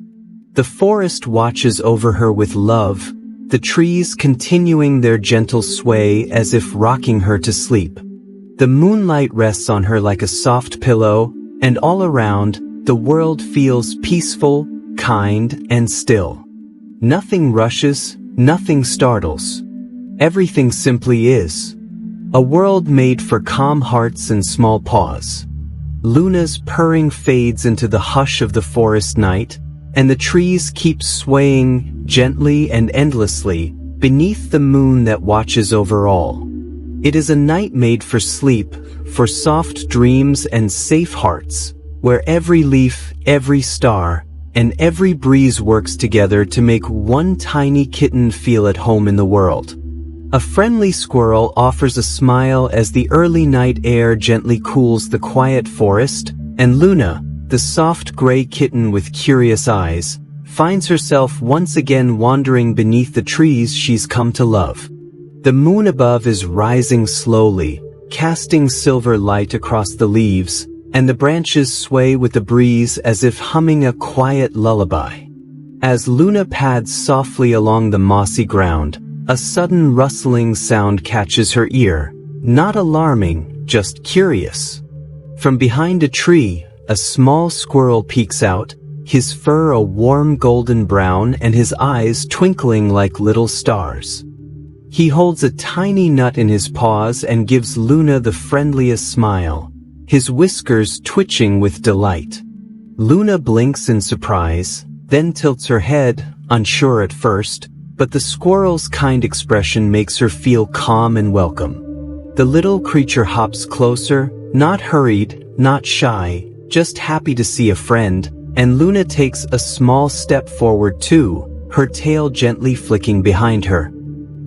The forest watches over her with love, the trees continuing their gentle sway as if rocking her to sleep. The moonlight rests on her like a soft pillow, and all around, the world feels peaceful, kind, and still. Nothing rushes, nothing startles. Everything simply is. A world made for calm hearts and small paws. Luna's purring fades into the hush of the forest night, and the trees keep swaying gently and endlessly beneath the moon that watches over all. It is a night made for sleep, for soft dreams and safe hearts, where every leaf, every star, and every breeze works together to make one tiny kitten feel at home in the world. A friendly squirrel offers a smile as the early night air gently cools the quiet forest, and Luna, the soft gray kitten with curious eyes, finds herself once again wandering beneath the trees she's come to love. The moon above is rising slowly, casting silver light across the leaves, and the branches sway with the breeze as if humming a quiet lullaby. As Luna pads softly along the mossy ground, a sudden rustling sound catches her ear, not alarming, just curious. From behind a tree, a small squirrel peeks out, his fur a warm golden brown and his eyes twinkling like little stars. He holds a tiny nut in his paws and gives Luna the friendliest smile, his whiskers twitching with delight. Luna blinks in surprise, then tilts her head, unsure at first, but the squirrel's kind expression makes her feel calm and welcome. The little creature hops closer, not hurried, not shy, just happy to see a friend, and Luna takes a small step forward too, her tail gently flicking behind her.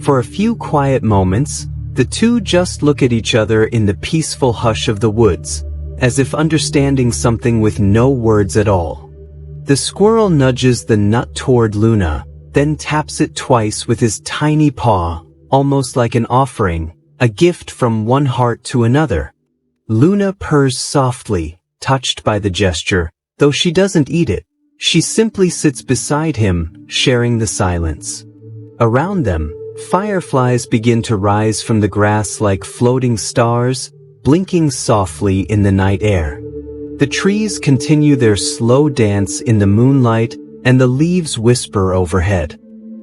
For a few quiet moments, the two just look at each other in the peaceful hush of the woods, as if understanding something with no words at all. The squirrel nudges the nut toward Luna, then taps it twice with his tiny paw, almost like an offering, a gift from one heart to another. Luna purrs softly, touched by the gesture, though she doesn't eat it. She simply sits beside him, sharing the silence. Around them, fireflies begin to rise from the grass like floating stars, blinking softly in the night air. The trees continue their slow dance in the moonlight, and the leaves whisper overhead.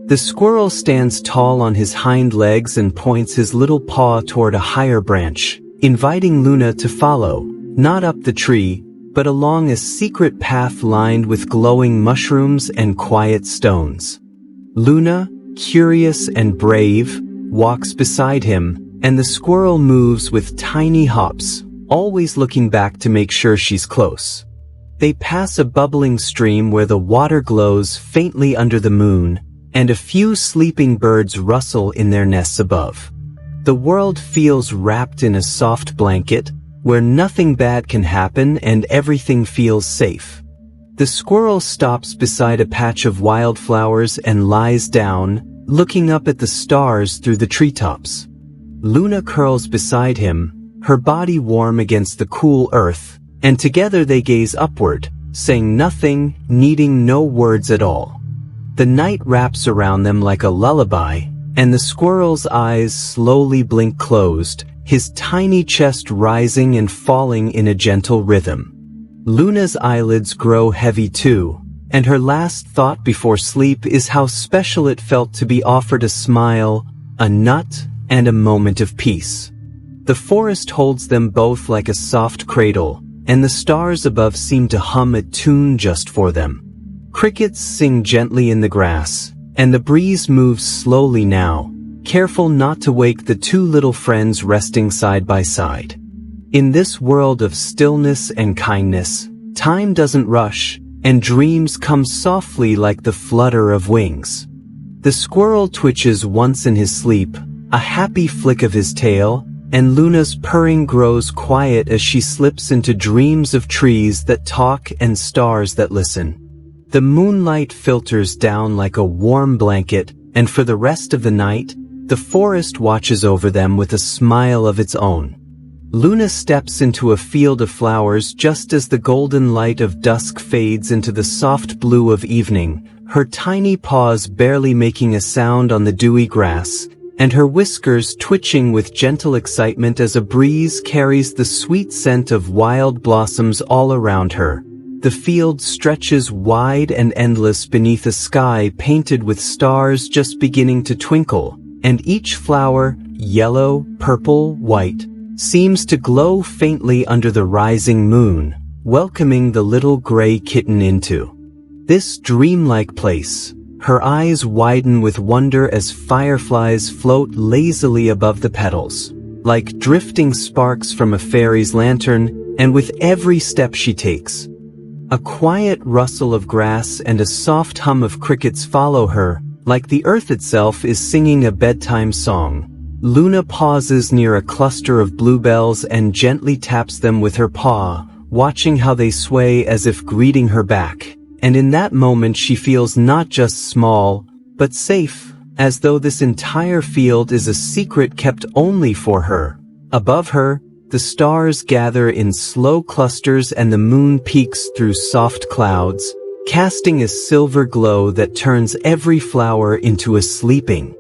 The squirrel stands tall on his hind legs and points his little paw toward a higher branch, inviting Luna to follow, not up the tree, but along a secret path lined with glowing mushrooms and quiet stones. Luna, curious and brave, walks beside him, and the squirrel moves with tiny hops, always looking back to make sure she's close. They pass a bubbling stream where the water glows faintly under the moon, and a few sleeping birds rustle in their nests above. The world feels wrapped in a soft blanket, where nothing bad can happen and everything feels safe. The squirrel stops beside a patch of wildflowers and lies down, looking up at the stars through the treetops. Luna curls beside him, her body warm against the cool earth, and together they gaze upward, saying nothing, needing no words at all. The night wraps around them like a lullaby, and the squirrel's eyes slowly blink closed, his tiny chest rising and falling in a gentle rhythm. Luna's eyelids grow heavy too, and her last thought before sleep is how special it felt to be offered a smile, a nut, and a moment of peace. The forest holds them both like a soft cradle, and the stars above seem to hum a tune just for them. Crickets sing gently in the grass, and the breeze moves slowly now, careful not to wake the two little friends resting side by side. In this world of stillness and kindness, time doesn't rush, and dreams come softly like the flutter of wings. The squirrel twitches once in his sleep, a happy flick of his tail, and Luna's purring grows quiet as she slips into dreams of trees that talk and stars that listen. The moonlight filters down like a warm blanket, and for the rest of the night, the forest watches over them with a smile of its own. Luna steps into a field of flowers just as the golden light of dusk fades into the soft blue of evening, her tiny paws barely making a sound on the dewy grass, and her whiskers twitching with gentle excitement as a breeze carries the sweet scent of wild blossoms all around her. The field stretches wide and endless beneath a sky painted with stars just beginning to twinkle, and each flower, yellow, purple, white, seems to glow faintly under the rising moon, welcoming the little gray kitten into this dreamlike place. Her eyes widen with wonder as fireflies float lazily above the petals, like drifting sparks from a fairy's lantern, and with every step she takes, a quiet rustle of grass and a soft hum of crickets follow her, like the earth itself is singing a bedtime song. Luna pauses near a cluster of bluebells and gently taps them with her paw, watching how they sway as if greeting her back. And in that moment she feels not just small, but safe, as though this entire field is a secret kept only for her. Above her, the stars gather in slow clusters and the moon peeks through soft clouds, casting a silver glow that turns every flower into a sleeping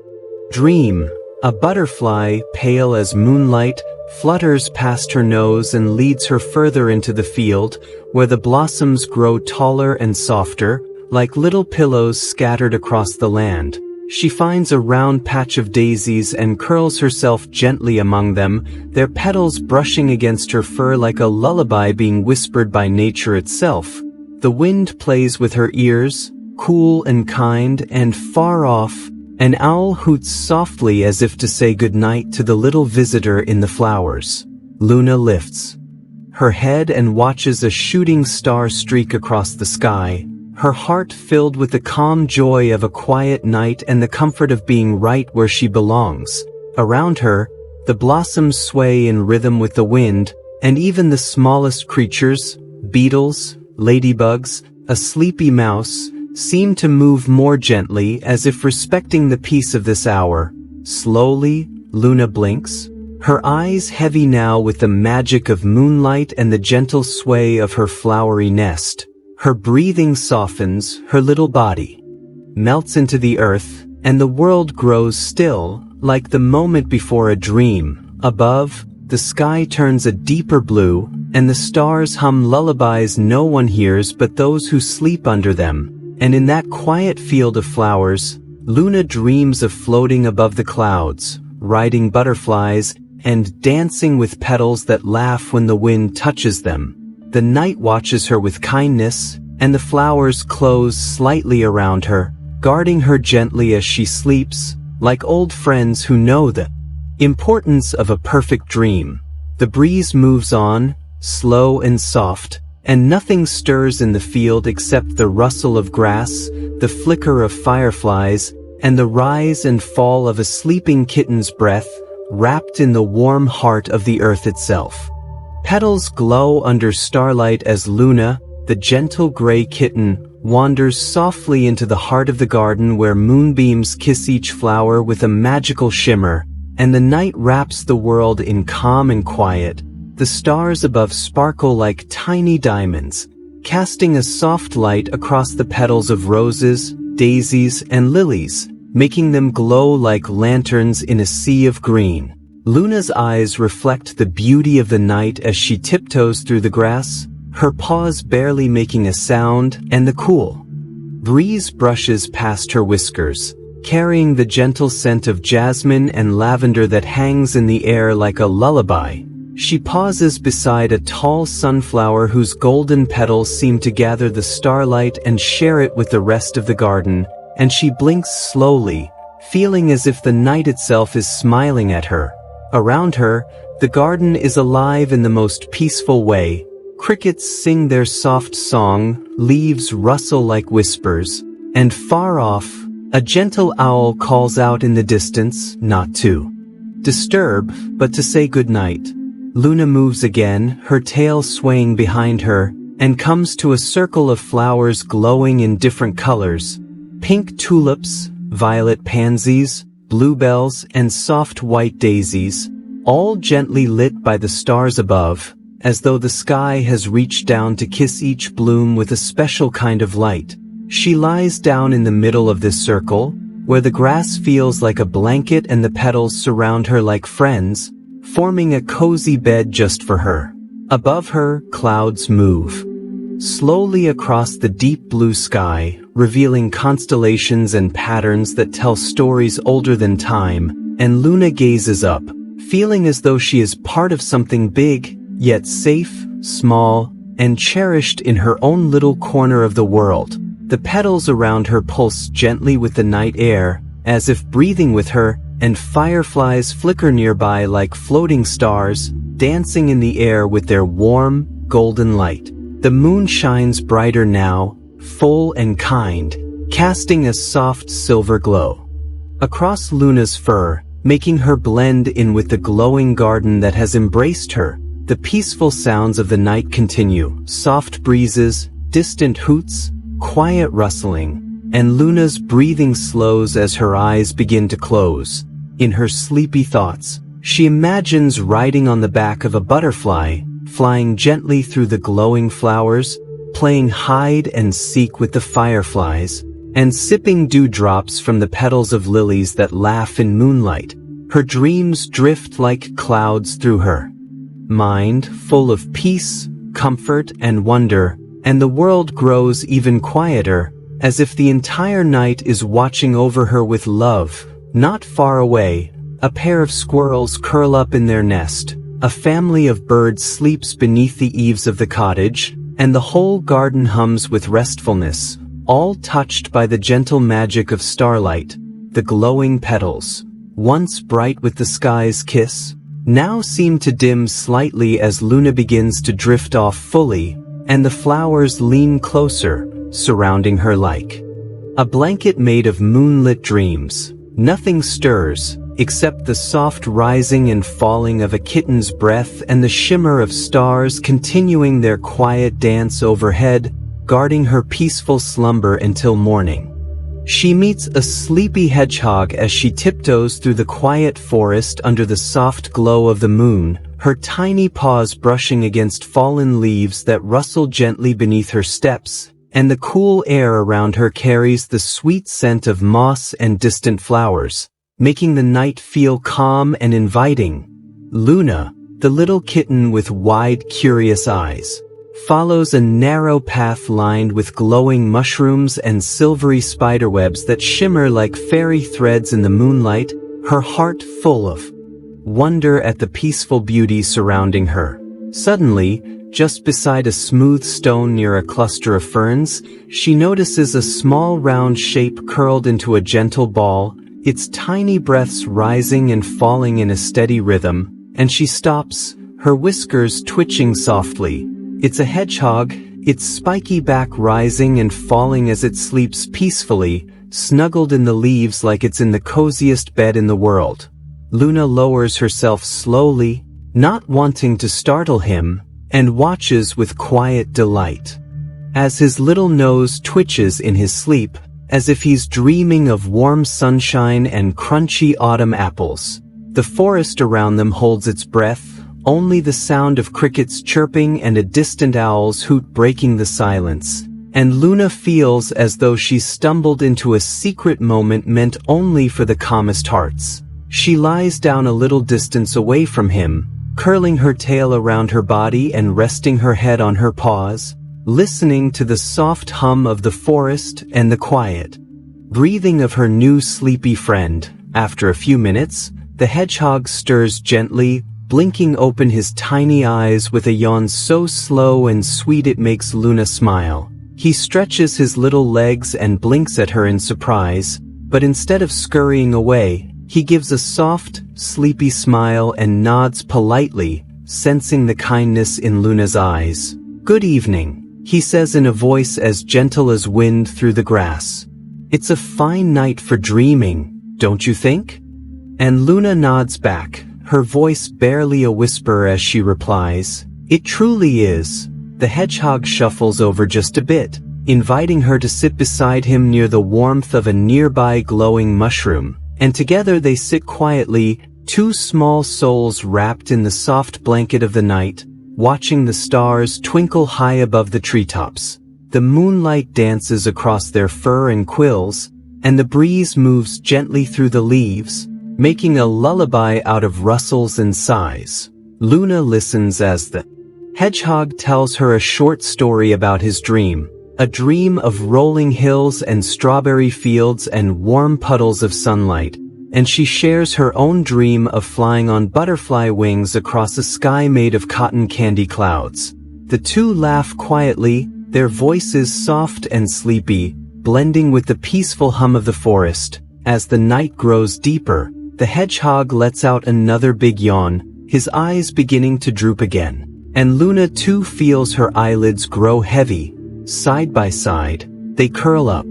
dream. A butterfly, pale as moonlight, flutters past her nose and leads her further into the field, where the blossoms grow taller and softer, like little pillows scattered across the land. She finds a round patch of daisies and curls herself gently among them, their petals brushing against her fur like a lullaby being whispered by nature itself. The wind plays with her ears, cool and kind, and far off, an owl hoots softly as if to say goodnight to the little visitor in the flowers. Luna lifts her head and watches a shooting star streak across the sky, her heart filled with the calm joy of a quiet night and the comfort of being right where she belongs. Around her, the blossoms sway in rhythm with the wind, and even the smallest creatures, beetles, ladybugs, a sleepy mouse, seem to move more gently as if respecting the peace of this hour. Slowly, Luna blinks, her eyes heavy now with the magic of moonlight and the gentle sway of her flowery nest. Her breathing softens, her little body melts into the earth, and the world grows still, like the moment before a dream. Above, the sky turns a deeper blue, and the stars hum lullabies no one hears but those who sleep under them. And in that quiet field of flowers, Luna dreams of floating above the clouds, riding butterflies, and dancing with petals that laugh when the wind touches them. The night watches her with kindness, and the flowers close slightly around her, guarding her gently as she sleeps, like old friends who know the importance of a perfect dream. The breeze moves on, slow and soft, and nothing stirs in the field except the rustle of grass, the flicker of fireflies, and the rise and fall of a sleeping kitten's breath, wrapped in the warm heart of the earth itself. Petals glow under starlight as Luna, the gentle gray kitten, wanders softly into the heart of the garden where moonbeams kiss each flower with a magical shimmer, and the night wraps the world in calm and quiet. The stars above sparkle like tiny diamonds, casting a soft light across the petals of roses, daisies, and lilies, making them glow like lanterns in a sea of green. Luna's eyes reflect the beauty of the night as she tiptoes through the grass, her paws barely making a sound, and the cool breeze brushes past her whiskers, carrying the gentle scent of jasmine and lavender that hangs in the air like a lullaby. She pauses beside a tall sunflower whose golden petals seem to gather the starlight and share it with the rest of the garden, and she blinks slowly, feeling as if the night itself is smiling at her. Around her, the garden is alive in the most peaceful way. Crickets sing their soft song, leaves rustle like whispers, and far off, a gentle owl calls out in the distance, not to disturb, but to say goodnight. Luna moves again, her tail swaying behind her, and comes to a circle of flowers glowing in different colors. Pink tulips, violet pansies, bluebells, and soft white daisies, all gently lit by the stars above, as though the sky has reached down to kiss each bloom with a special kind of light. She lies down in the middle of this circle, where the grass feels like a blanket and the petals surround her like friends, forming a cozy bed just for her. Above her, clouds move slowly across the deep blue sky, revealing constellations and patterns that tell stories older than time, and Luna gazes up, feeling as though she is part of something big, yet safe, small, and cherished in her own little corner of the world. The petals around her pulse gently with the night air, as if breathing with her, and fireflies flicker nearby like floating stars, dancing in the air with their warm, golden light. The moon shines brighter now, full and kind, casting a soft silver glow across Luna's fur, making her blend in with the glowing garden that has embraced her. The peaceful sounds of the night continue, soft breezes, distant hoots, quiet rustling, and Luna's breathing slows as her eyes begin to close. In her sleepy thoughts, she imagines riding on the back of a butterfly, flying gently through the glowing flowers, playing hide and seek with the fireflies, and sipping dewdrops from the petals of lilies that laugh in moonlight. Her dreams drift like clouds through her mind, full of peace, comfort, and wonder, and the world grows even quieter as if the entire night is watching over her with love. Not far away, a pair of squirrels curl up in their nest, a family of birds sleeps beneath the eaves of the cottage, and the whole garden hums with restfulness, all touched by the gentle magic of starlight. The glowing petals, once bright with the sky's kiss, now seem to dim slightly as Luna begins to drift off fully, and the flowers lean closer, surrounding her like a blanket made of moonlit dreams. Nothing stirs, except the soft rising and falling of a kitten's breath and the shimmer of stars continuing their quiet dance overhead, guarding her peaceful slumber until morning. She meets a sleepy hedgehog as she tiptoes through the quiet forest under the soft glow of the moon, her tiny paws brushing against fallen leaves that rustle gently beneath her steps, and the cool air around her carries the sweet scent of moss and distant flowers, making the night feel calm and inviting. Luna, the little kitten with wide, curious eyes, follows a narrow path lined with glowing mushrooms and silvery spiderwebs that shimmer like fairy threads in the moonlight, her heart full of wonder at the peaceful beauty surrounding her. Suddenly, just beside a smooth stone near a cluster of ferns, she notices a small round shape curled into a gentle ball, its tiny breaths rising and falling in a steady rhythm, and she stops, her whiskers twitching softly. It's a hedgehog, its spiky back rising and falling as it sleeps peacefully, snuggled in the leaves like it's in the coziest bed in the world. Luna lowers herself slowly, not wanting to startle him, and watches with quiet delight. As his little nose twitches in his sleep, as if he's dreaming of warm sunshine and crunchy autumn apples. The forest around them holds its breath, only the sound of crickets chirping and a distant owl's hoot breaking the silence. And Luna feels as though she's stumbled into a secret moment meant only for the calmest hearts. She lies down a little distance away from him, curling her tail around her body and resting her head on her paws, listening to the soft hum of the forest and the quiet breathing of her new sleepy friend. After a few minutes, the hedgehog stirs gently, blinking open his tiny eyes with a yawn so slow and sweet it makes Luna smile. He stretches his little legs and blinks at her in surprise, but instead of scurrying away, he gives a soft, sleepy smile and nods politely, sensing the kindness in Luna's eyes. "Good evening," he says in a voice as gentle as wind through the grass. "It's a fine night for dreaming, don't you think?" And Luna nods back, her voice barely a whisper as she replies, "It truly is." The hedgehog shuffles over just a bit, inviting her to sit beside him near the warmth of a nearby glowing mushroom, and together they sit quietly, two small souls wrapped in the soft blanket of the night, watching the stars twinkle high above the treetops. The moonlight dances across their fur and quills, and the breeze moves gently through the leaves, making a lullaby out of rustles and sighs. Luna listens as the hedgehog tells her a short story about his dream, a dream of rolling hills and strawberry fields and warm puddles of sunlight, and she shares her own dream of flying on butterfly wings across a sky made of cotton candy clouds. The two laugh quietly, their voices soft and sleepy, blending with the peaceful hum of the forest. As the night grows deeper, the hedgehog lets out another big yawn, his eyes beginning to droop again. And Luna too feels her eyelids grow heavy. Side by side, they curl up.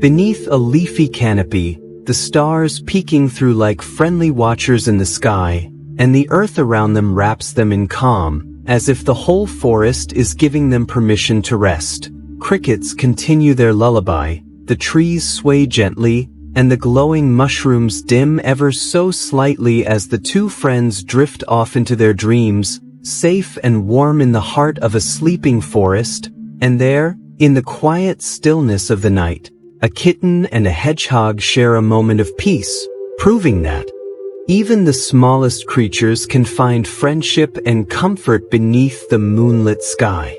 Beneath a leafy canopy, the stars peeking through like friendly watchers in the sky, and the earth around them wraps them in calm, as if the whole forest is giving them permission to rest. Crickets continue their lullaby, the trees sway gently, and the glowing mushrooms dim ever so slightly as the two friends drift off into their dreams, safe and warm in the heart of a sleeping forest. And there, in the quiet stillness of the night, a kitten and a hedgehog share a moment of peace, proving that even the smallest creatures can find friendship and comfort beneath the moonlit sky.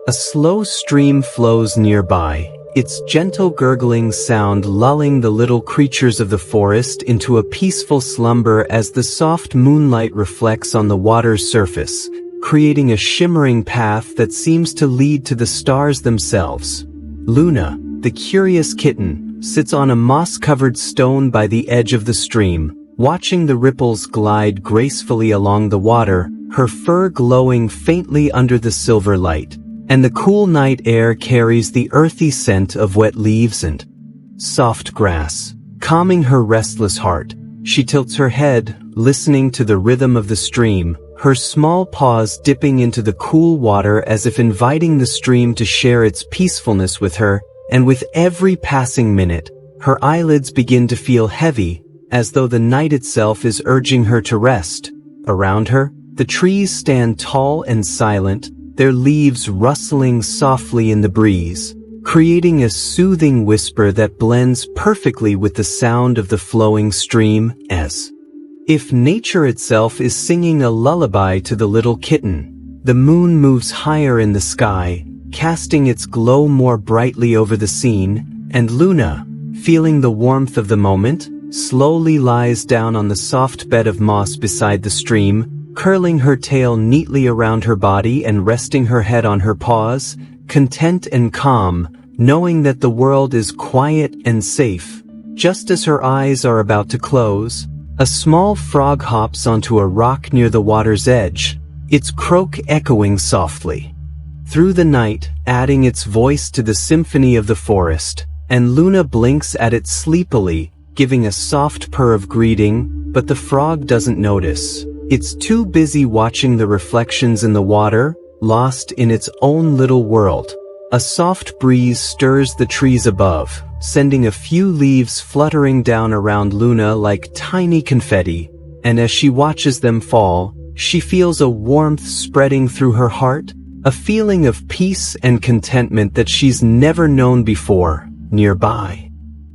A slow stream flows nearby, its gentle gurgling sound lulling the little creatures of the forest into a peaceful slumber as the soft moonlight reflects on the water's surface, creating a shimmering path that seems to lead to the stars themselves. Luna, the curious kitten, sits on a moss-covered stone by the edge of the stream, watching the ripples glide gracefully along the water, her fur glowing faintly under the silver light, and the cool night air carries the earthy scent of wet leaves and soft grass. Calming her restless heart, she tilts her head, listening to the rhythm of the stream, her small paws dipping into the cool water as if inviting the stream to share its peacefulness with her, and with every passing minute, her eyelids begin to feel heavy, as though the night itself is urging her to rest. Around her, the trees stand tall and silent, their leaves rustling softly in the breeze, creating a soothing whisper that blends perfectly with the sound of the flowing stream, as if nature itself is singing a lullaby to the little kitten. The moon moves higher in the sky, casting its glow more brightly over the scene, and Luna, feeling the warmth of the moment, slowly lies down on the soft bed of moss beside the stream, curling her tail neatly around her body and resting her head on her paws, content and calm, knowing that the world is quiet and safe. Just as her eyes are about to close, a small frog hops onto a rock near the water's edge, its croak echoing softly through the night, adding its voice to the symphony of the forest, and Luna blinks at it sleepily, giving a soft purr of greeting, but the frog doesn't notice. It's too busy watching the reflections in the water, lost in its own little world. A soft breeze stirs the trees above, sending a few leaves fluttering down around Luna like tiny confetti, and as she watches them fall, she feels a warmth spreading through her heart, a feeling of peace and contentment that she's never known before. Nearby,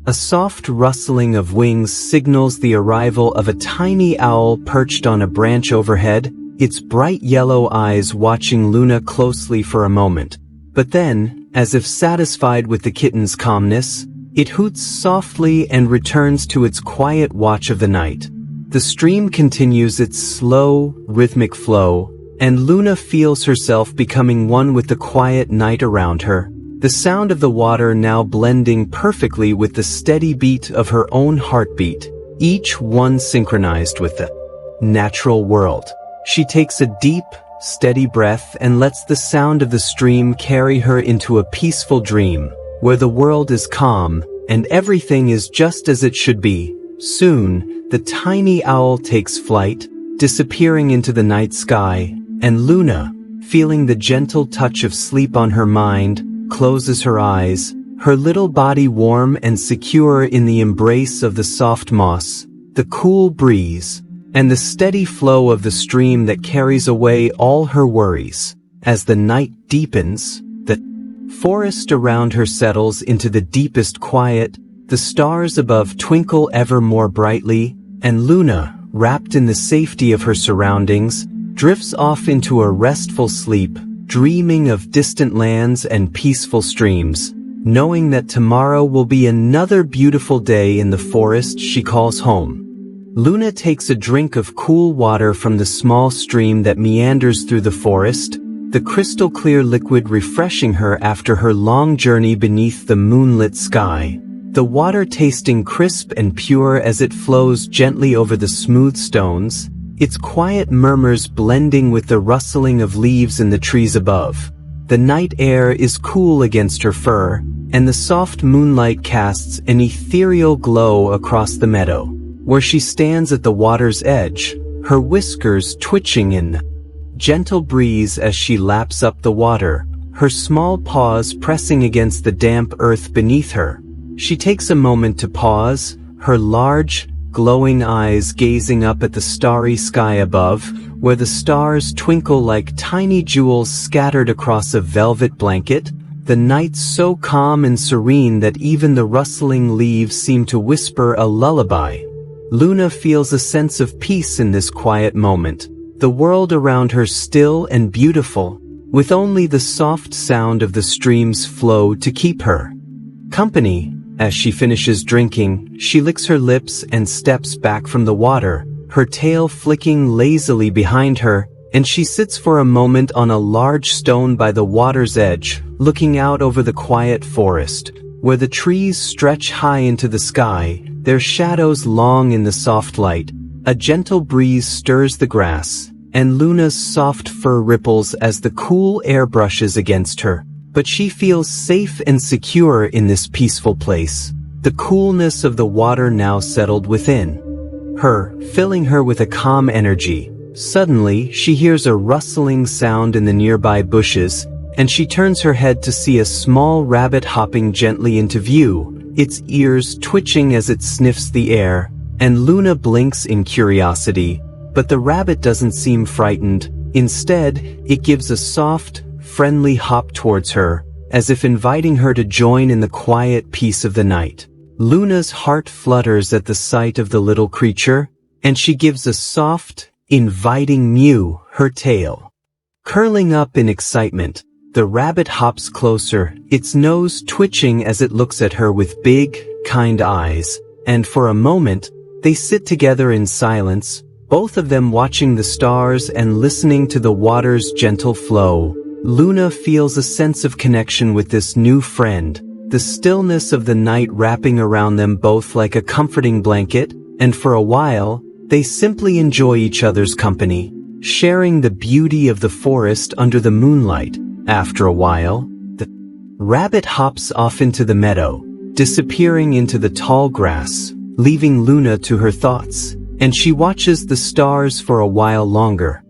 a soft rustling of wings signals the arrival of a tiny owl perched on a branch overhead, its bright yellow eyes watching Luna closely for a moment. But then, as if satisfied with the kitten's calmness, it hoots softly and returns to its quiet watch of the night. The stream continues its slow, rhythmic flow, and Luna feels herself becoming one with the quiet night around her, the sound of the water now blending perfectly with the steady beat of her own heartbeat, each one synchronized with the natural world. She takes a deep, steady breath and lets the sound of the stream carry her into a peaceful dream, where the world is calm and everything is just as it should be. Soon, the tiny owl takes flight, disappearing into the night sky, and Luna, feeling the gentle touch of sleep on her mind, closes her eyes, her little body warm and secure in the embrace of the soft moss, the cool breeze, and the steady flow of the stream that carries away all her worries. As the night deepens, the forest around her settles into the deepest quiet, the stars above twinkle ever more brightly, and Luna, wrapped in the safety of her surroundings, drifts off into a restful sleep, dreaming of distant lands and peaceful streams, knowing that tomorrow will be another beautiful day in the forest she calls home. Luna takes a drink of cool water from the small stream that meanders through the forest, the crystal clear liquid refreshing her after her long journey beneath the moonlit sky, the water tasting crisp and pure as it flows gently over the smooth stones, its quiet murmurs blending with the rustling of leaves in the trees above. The night air is cool against her fur, and the soft moonlight casts an ethereal glow across the meadow, where she stands at the water's edge, her whiskers twitching in the gentle breeze as she laps up the water, her small paws pressing against the damp earth beneath her. She takes a moment to pause, her large, glowing eyes gazing up at the starry sky above, where the stars twinkle like tiny jewels scattered across a velvet blanket, the night so calm and serene that even the rustling leaves seem to whisper a lullaby. Luna feels a sense of peace in this quiet moment, the world around her still and beautiful, with only the soft sound of the stream's flow to keep her Company. As she finishes drinking, she licks her lips and steps back from the water, her tail flicking lazily behind her, and she sits for a moment on a large stone by the water's edge, looking out over the quiet forest, where the trees stretch high into the sky, their shadows long in the soft light. A gentle breeze stirs the grass, and Luna's soft fur ripples as the cool air brushes against her. But she feels safe and secure in this peaceful place, the coolness of the water now settled within her, filling her with a calm energy. Suddenly, she hears a rustling sound in the nearby bushes, and she turns her head to see a small rabbit hopping gently into view, its ears twitching as it sniffs the air, and Luna blinks in curiosity, but the rabbit doesn't seem frightened. Instead, it gives a soft, friendly hop towards her, as if inviting her to join in the quiet peace of the night. Luna's heart flutters at the sight of the little creature, and she gives a soft, inviting mew, her tail curling up in excitement. The rabbit hops closer, its nose twitching as it looks at her with big, kind eyes, and for a moment, they sit together in silence, both of them watching the stars and listening to the water's gentle flow. Luna feels a sense of connection with this new friend, the stillness of the night wrapping around them both like a comforting blanket, and for a while, they simply enjoy each other's company, sharing the beauty of the forest under the moonlight. After a while, the rabbit hops off into the meadow, disappearing into the tall grass, leaving Luna to her thoughts, and she watches the stars for a while longer.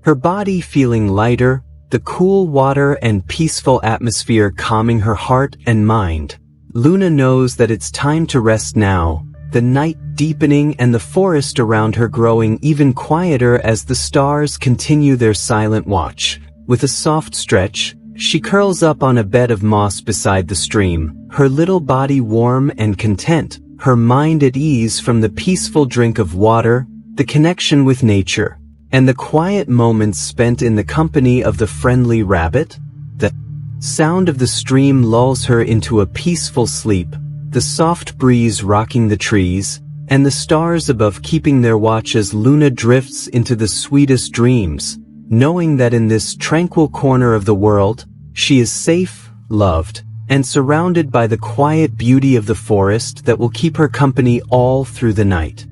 Her body feeling lighter, the cool water and peaceful atmosphere calming her heart and mind. Luna knows that it's time to rest now, the night deepening and the forest around her growing even quieter as the stars continue their silent watch. With a soft stretch, she curls up on a bed of moss beside the stream, her little body warm and content, her mind at ease from the peaceful drink of water, the connection with nature, and the quiet moments spent in the company of the friendly rabbit. The sound of the stream lulls her into a peaceful sleep, the soft breeze rocking the trees, and the stars above keeping their watch as Luna drifts into the sweetest dreams, knowing that in this tranquil corner of the world, she is safe, loved, and surrounded by the quiet beauty of the forest that will keep her company all through the night.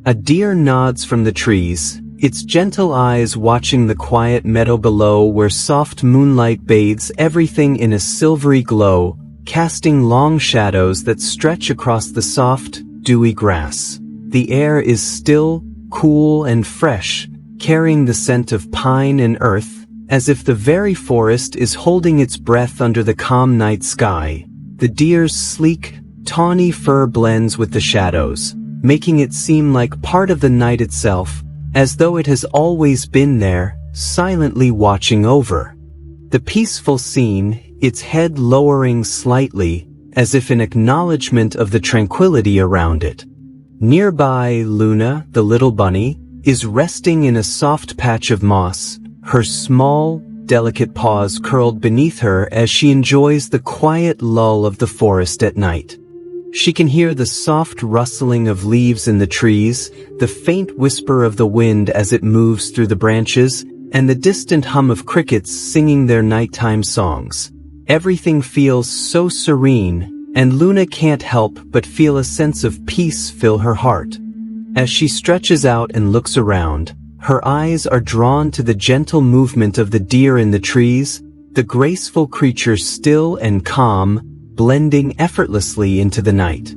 A deer nods from the trees, its gentle eyes watching the quiet meadow below where soft moonlight bathes everything in a silvery glow, casting long shadows that stretch across the soft, dewy grass. The air is still, cool, and fresh, carrying the scent of pine and earth, as if the very forest is holding its breath under the calm night sky. The deer's sleek, tawny fur blends with the shadows, making it seem like part of the night itself, as though it has always been there, silently watching over the peaceful scene, its head lowering slightly, as if in acknowledgement of the tranquility around it. Nearby, Luna, the little bunny, is resting in a soft patch of moss, her small, delicate paws curled beneath her as she enjoys the quiet lull of the forest at night. She can hear the soft rustling of leaves in the trees, the faint whisper of the wind as it moves through the branches, and the distant hum of crickets singing their nighttime songs. Everything feels so serene, and Luna can't help but feel a sense of peace fill her heart. As she stretches out and looks around, her eyes are drawn to the gentle movement of the deer in the trees, the graceful creature still and calm, blending effortlessly into the night.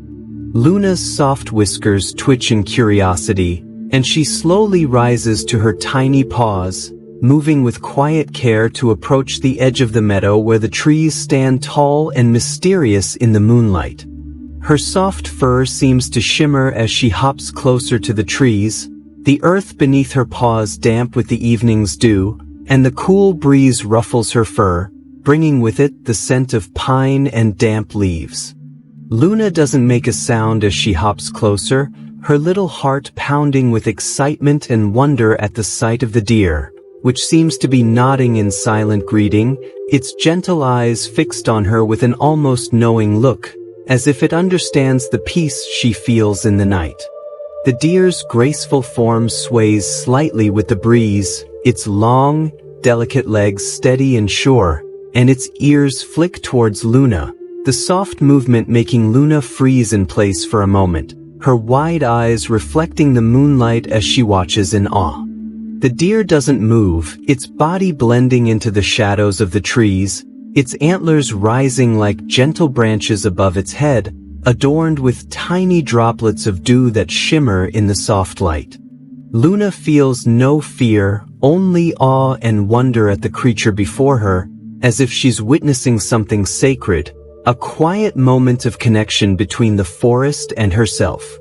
Luna's soft whiskers twitch in curiosity, and she slowly rises to her tiny paws, moving with quiet care to approach the edge of the meadow where the trees stand tall and mysterious in the moonlight. Her soft fur seems to shimmer as she hops closer to the trees, the earth beneath her paws damp with the evening's dew, and the cool breeze ruffles her fur, bringing with it the scent of pine and damp leaves. Luna doesn't make a sound as she hops closer, her little heart pounding with excitement and wonder at the sight of the deer, which seems to be nodding in silent greeting, its gentle eyes fixed on her with an almost knowing look, as if it understands the peace she feels in the night. The deer's graceful form sways slightly with the breeze, its long, delicate legs steady and sure, and its ears flick towards Luna, the soft movement making Luna freeze in place for a moment, her wide eyes reflecting the moonlight as she watches in awe. The deer doesn't move, its body blending into the shadows of the trees, its antlers rising like gentle branches above its head, adorned with tiny droplets of dew that shimmer in the soft light. Luna feels no fear, only awe and wonder at the creature before her, as if she's witnessing something sacred, a quiet moment of connection between the forest and herself.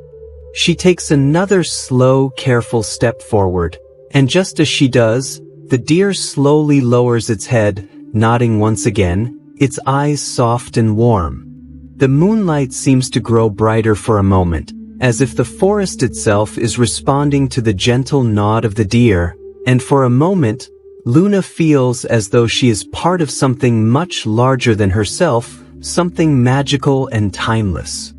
She takes another slow, careful step forward, and just as she does, the deer slowly lowers its head, nodding once again, its eyes soft and warm. The moonlight seems to grow brighter for a moment, as if the forest itself is responding to the gentle nod of the deer, and for a moment, Luna feels as though she is part of something much larger than herself, something magical and timeless.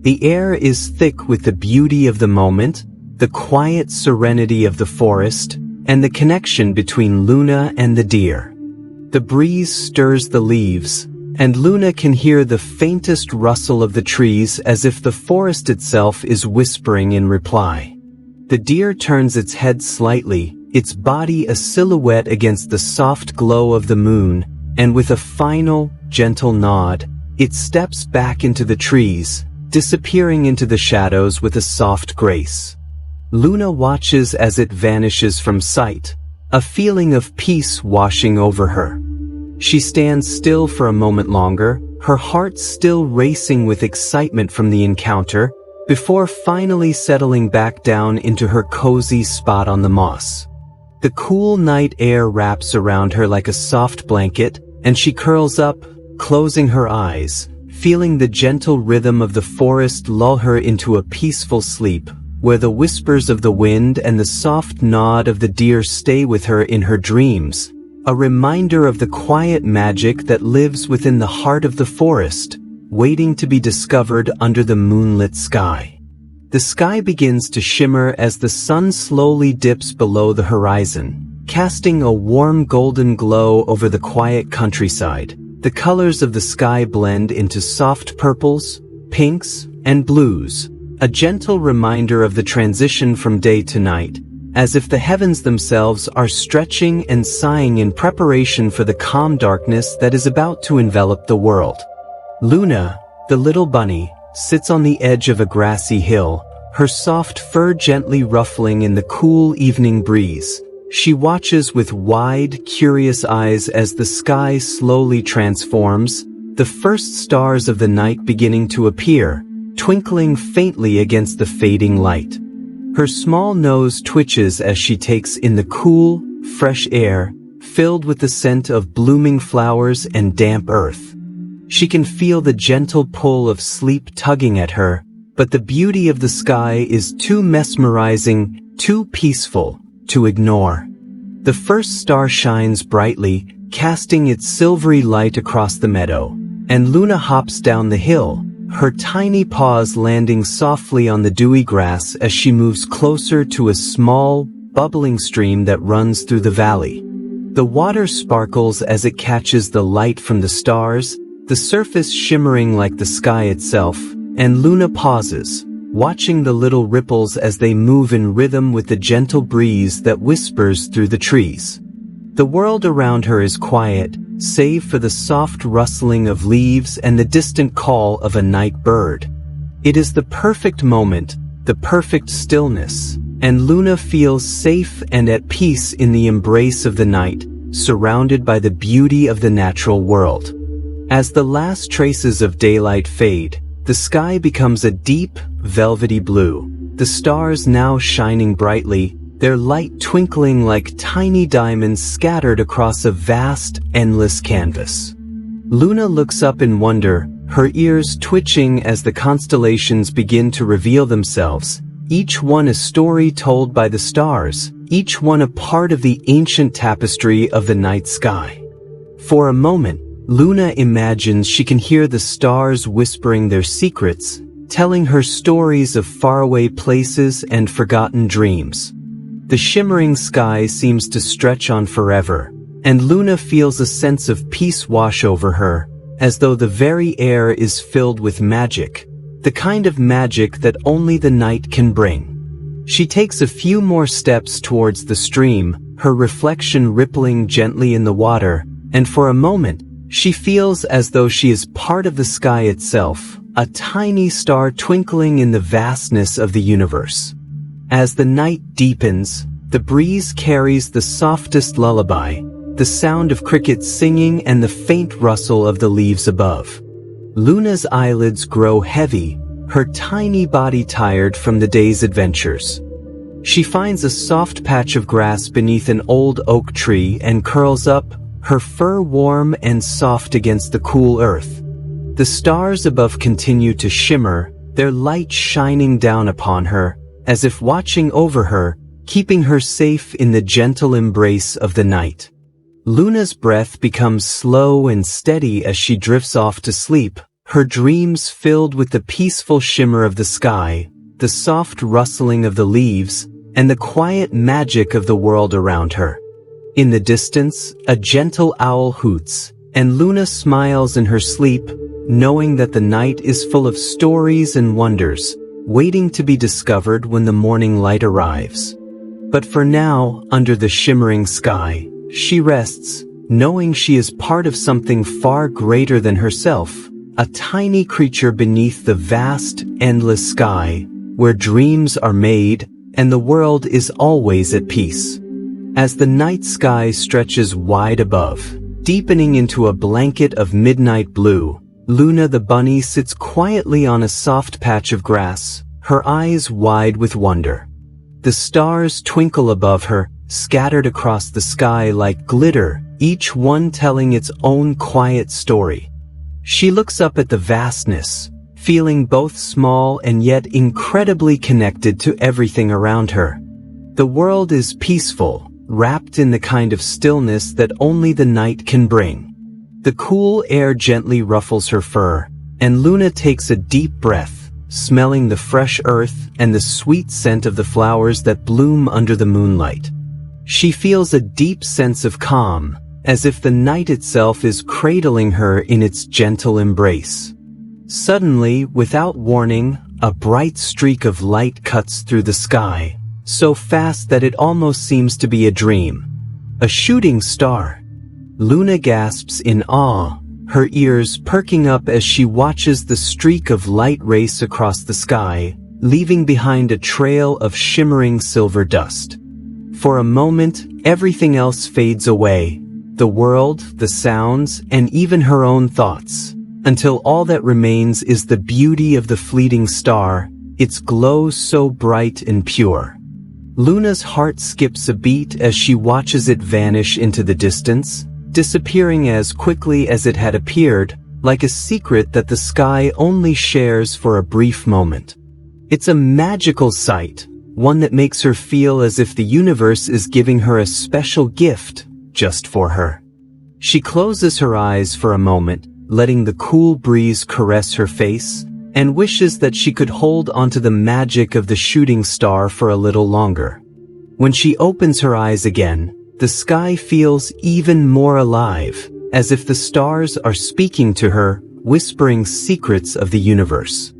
The air is thick with the beauty of the moment, the quiet serenity of the forest, and the connection between Luna and the deer. The breeze stirs the leaves, and Luna can hear the faintest rustle of the trees as if the forest itself is whispering in reply. The deer turns its head slightly, its body a silhouette against the soft glow of the moon, and with a final, gentle nod, it steps back into the trees, disappearing into the shadows with a soft grace. Luna watches as it vanishes from sight, a feeling of peace washing over her. She stands still for a moment longer, her heart still racing with excitement from the encounter, before finally settling back down into her cozy spot on the moss. The cool night air wraps around her like a soft blanket, and she curls up, closing her eyes, feeling the gentle rhythm of the forest lull her into a peaceful sleep, where the whispers of the wind and the soft nod of the deer stay with her in her dreams, a reminder of the quiet magic that lives within the heart of the forest, waiting to be discovered under the moonlit sky. The sky begins to shimmer as the sun slowly dips below the horizon, casting a warm golden glow over the quiet countryside. The colors of the sky blend into soft purples, pinks, and blues, a gentle reminder of the transition from day to night, as if the heavens themselves are stretching and sighing in preparation for the calm darkness that is about to envelop the world. Luna, the little bunny, sits on the edge of a grassy hill, her soft fur gently ruffling in the cool evening breeze. She watches with wide, curious eyes as the sky slowly transforms, the first stars of the night beginning to appear, twinkling faintly against the fading light. Her small nose twitches as she takes in the cool, fresh air, filled with the scent of blooming flowers and damp earth. She can feel the gentle pull of sleep tugging at her, but the beauty of the sky is too mesmerizing, too peaceful, to ignore. The first star shines brightly, casting its silvery light across the meadow, and Luna hops down the hill, her tiny paws landing softly on the dewy grass as she moves closer to a small, bubbling stream that runs through the valley. The water sparkles as it catches the light from the stars, the surface shimmering like the sky itself, and Luna pauses, watching the little ripples as they move in rhythm with the gentle breeze that whispers through the trees. The world around her is quiet, save for the soft rustling of leaves and the distant call of a night bird. It is the perfect moment, the perfect stillness, and Luna feels safe and at peace in the embrace of the night, surrounded by the beauty of the natural world. As the last traces of daylight fade, the sky becomes a deep, velvety blue, the stars now shining brightly, their light twinkling like tiny diamonds scattered across a vast, endless canvas. Luna looks up in wonder, her ears twitching as the constellations begin to reveal themselves, each one a story told by the stars, each one a part of the ancient tapestry of the night sky. For a moment, Luna imagines she can hear the stars whispering their secrets, telling her stories of faraway places and forgotten dreams. The shimmering sky seems to stretch on forever, and Luna feels a sense of peace wash over her, as though the very air is filled with magic, the kind of magic that only the night can bring. She takes a few more steps towards the stream, her reflection rippling gently in the water, and for a moment, she feels as though she is part of the sky itself, a tiny star twinkling in the vastness of the universe. As the night deepens, the breeze carries the softest lullaby, the sound of crickets singing and the faint rustle of the leaves above. Luna's eyelids grow heavy, her tiny body tired from the day's adventures. She finds a soft patch of grass beneath an old oak tree and curls up, her fur warm and soft against the cool earth. The stars above continue to shimmer, their light shining down upon her, as if watching over her, keeping her safe in the gentle embrace of the night. Luna's breath becomes slow and steady as she drifts off to sleep, her dreams filled with the peaceful shimmer of the sky, the soft rustling of the leaves, and the quiet magic of the world around her. In the distance, a gentle owl hoots, and Luna smiles in her sleep, knowing that the night is full of stories and wonders, waiting to be discovered when the morning light arrives. But for now, under the shimmering sky, she rests, knowing she is part of something far greater than herself, a tiny creature beneath the vast, endless sky, where dreams are made, and the world is always at peace. As the night sky stretches wide above, deepening into a blanket of midnight blue, Luna the bunny sits quietly on a soft patch of grass, her eyes wide with wonder. The stars twinkle above her, scattered across the sky like glitter, each one telling its own quiet story. She looks up at the vastness, feeling both small and yet incredibly connected to everything around her. The world is peaceful, wrapped in the kind of stillness that only the night can bring. The cool air gently ruffles her fur, and Luna takes a deep breath, smelling the fresh earth and the sweet scent of the flowers that bloom under the moonlight. She feels a deep sense of calm, as if the night itself is cradling her in its gentle embrace. Suddenly, without warning, a bright streak of light cuts through the sky, so fast that it almost seems to be a dream. A shooting star. Luna gasps in awe, her ears perking up as she watches the streak of light race across the sky, leaving behind a trail of shimmering silver dust. For a moment, everything else fades away, the world, the sounds, and even her own thoughts, until all that remains is the beauty of the fleeting star, its glow so bright and pure. Luna's heart skips a beat as she watches it vanish into the distance, disappearing as quickly as it had appeared, like a secret that the sky only shares for a brief moment. It's a magical sight, one that makes her feel as if the universe is giving her a special gift, just for her. She closes her eyes for a moment, letting the cool breeze caress her face, and wishes that she could hold onto the magic of the shooting star for a little longer. When she opens her eyes again, the sky feels even more alive, as if the stars are speaking to her, whispering secrets of the universe.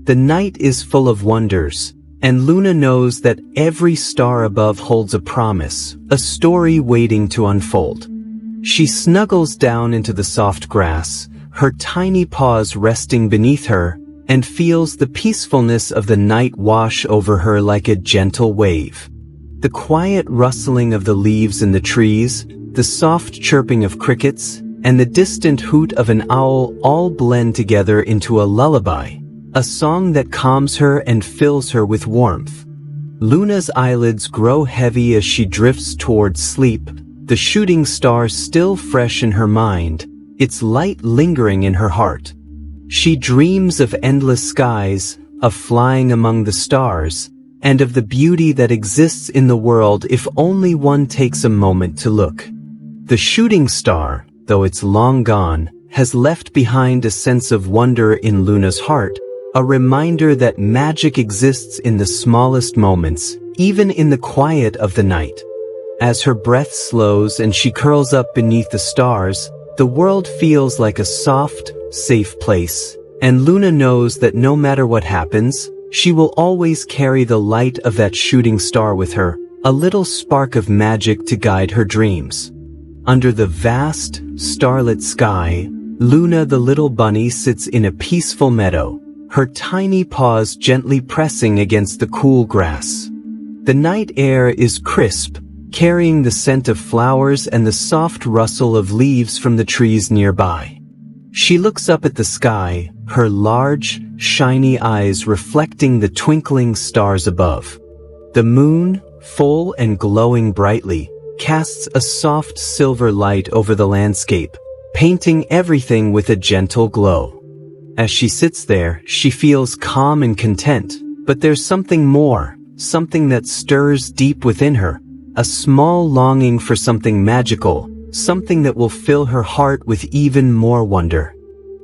The night is full of wonders, and Luna knows that every star above holds a promise, a story waiting to unfold. She snuggles down into the soft grass, her tiny paws resting beneath her, and feels the peacefulness of the night wash over her like a gentle wave. The quiet rustling of the leaves in the trees, the soft chirping of crickets, and the distant hoot of an owl all blend together into a lullaby, a song that calms her and fills her with warmth. Luna's eyelids grow heavy as she drifts towards sleep, the shooting star still fresh in her mind, its light lingering in her heart. She dreams of endless skies, of flying among the stars, and of the beauty that exists in the world if only one takes a moment to look. The shooting star, though it's long gone, has left behind a sense of wonder in Luna's heart, a reminder that magic exists in the smallest moments, even in the quiet of the night. As her breath slows and she curls up beneath the stars, the world feels like a soft, safe place, and Luna knows that no matter what happens, she will always carry the light of that shooting star with her, a little spark of magic to guide her dreams. Under the vast, starlit sky, Luna the little bunny sits in a peaceful meadow, her tiny paws gently pressing against the cool grass. The night air is crisp, carrying the scent of flowers and the soft rustle of leaves from the trees nearby. She looks up at the sky, her large, shiny eyes reflecting the twinkling stars above. The moon, full and glowing brightly, casts a soft silver light over the landscape, painting everything with a gentle glow. As she sits there, she feels calm and content, but there's something more, something that stirs deep within her, a small longing for something magical, something that will fill her heart with even more wonder.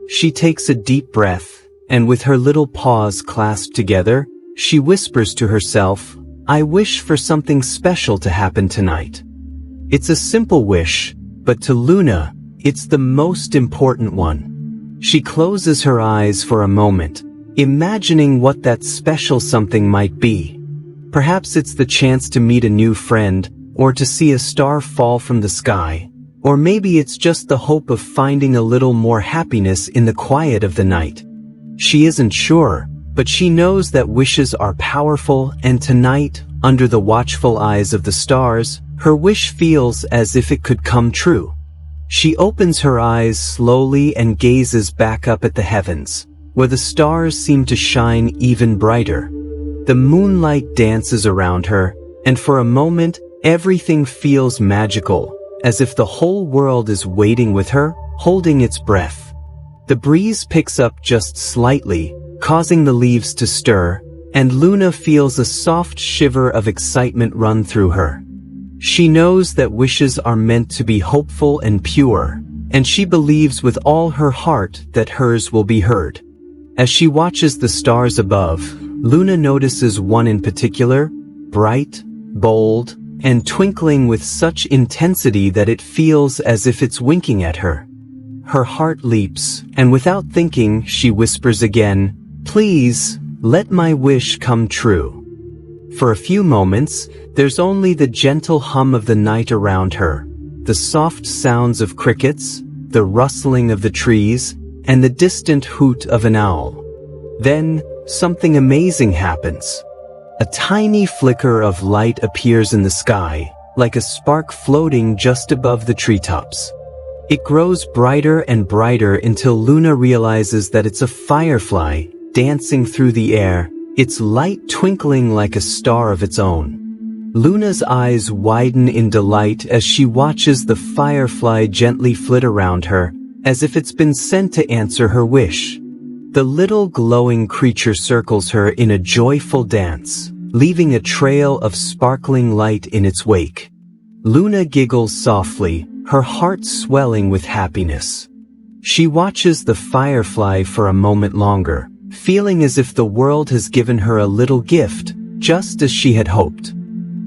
She takes a deep breath, and with her little paws clasped together, she whispers to herself, "I wish for something special to happen tonight." It's a simple wish, but to Luna, it's the most important one. She closes her eyes for a moment, imagining what that special something might be. Perhaps it's the chance to meet a new friend, or to see a star fall from the sky, or maybe it's just the hope of finding a little more happiness in the quiet of the night. She isn't sure, but she knows that wishes are powerful, and tonight, under the watchful eyes of the stars, her wish feels as if it could come true. She opens her eyes slowly and gazes back up at the heavens, where the stars seem to shine even brighter. The moonlight dances around her, and for a moment, everything feels magical, as if the whole world is waiting with her, holding its breath. The breeze picks up just slightly, causing the leaves to stir, and Luna feels a soft shiver of excitement run through her. She knows that wishes are meant to be hopeful and pure, and she believes with all her heart that hers will be heard. As she watches the stars above, Luna notices one in particular, bright, bold, and twinkling with such intensity that it feels as if it's winking at her. Her heart leaps, and without thinking, she whispers again, "Please, let my wish come true." For a few moments, there's only the gentle hum of the night around her, the soft sounds of crickets, the rustling of the trees, and the distant hoot of an owl. Then, something amazing happens. A tiny flicker of light appears in the sky, like a spark floating just above the treetops. It grows brighter and brighter until Luna realizes that it's a firefly, dancing through the air, its light twinkling like a star of its own. Luna's eyes widen in delight as she watches the firefly gently flit around her, as if it's been sent to answer her wish. The little glowing creature circles her in a joyful dance, leaving a trail of sparkling light in its wake. Luna giggles softly, her heart swelling with happiness. She watches the firefly for a moment longer, feeling as if the world has given her a little gift, just as she had hoped.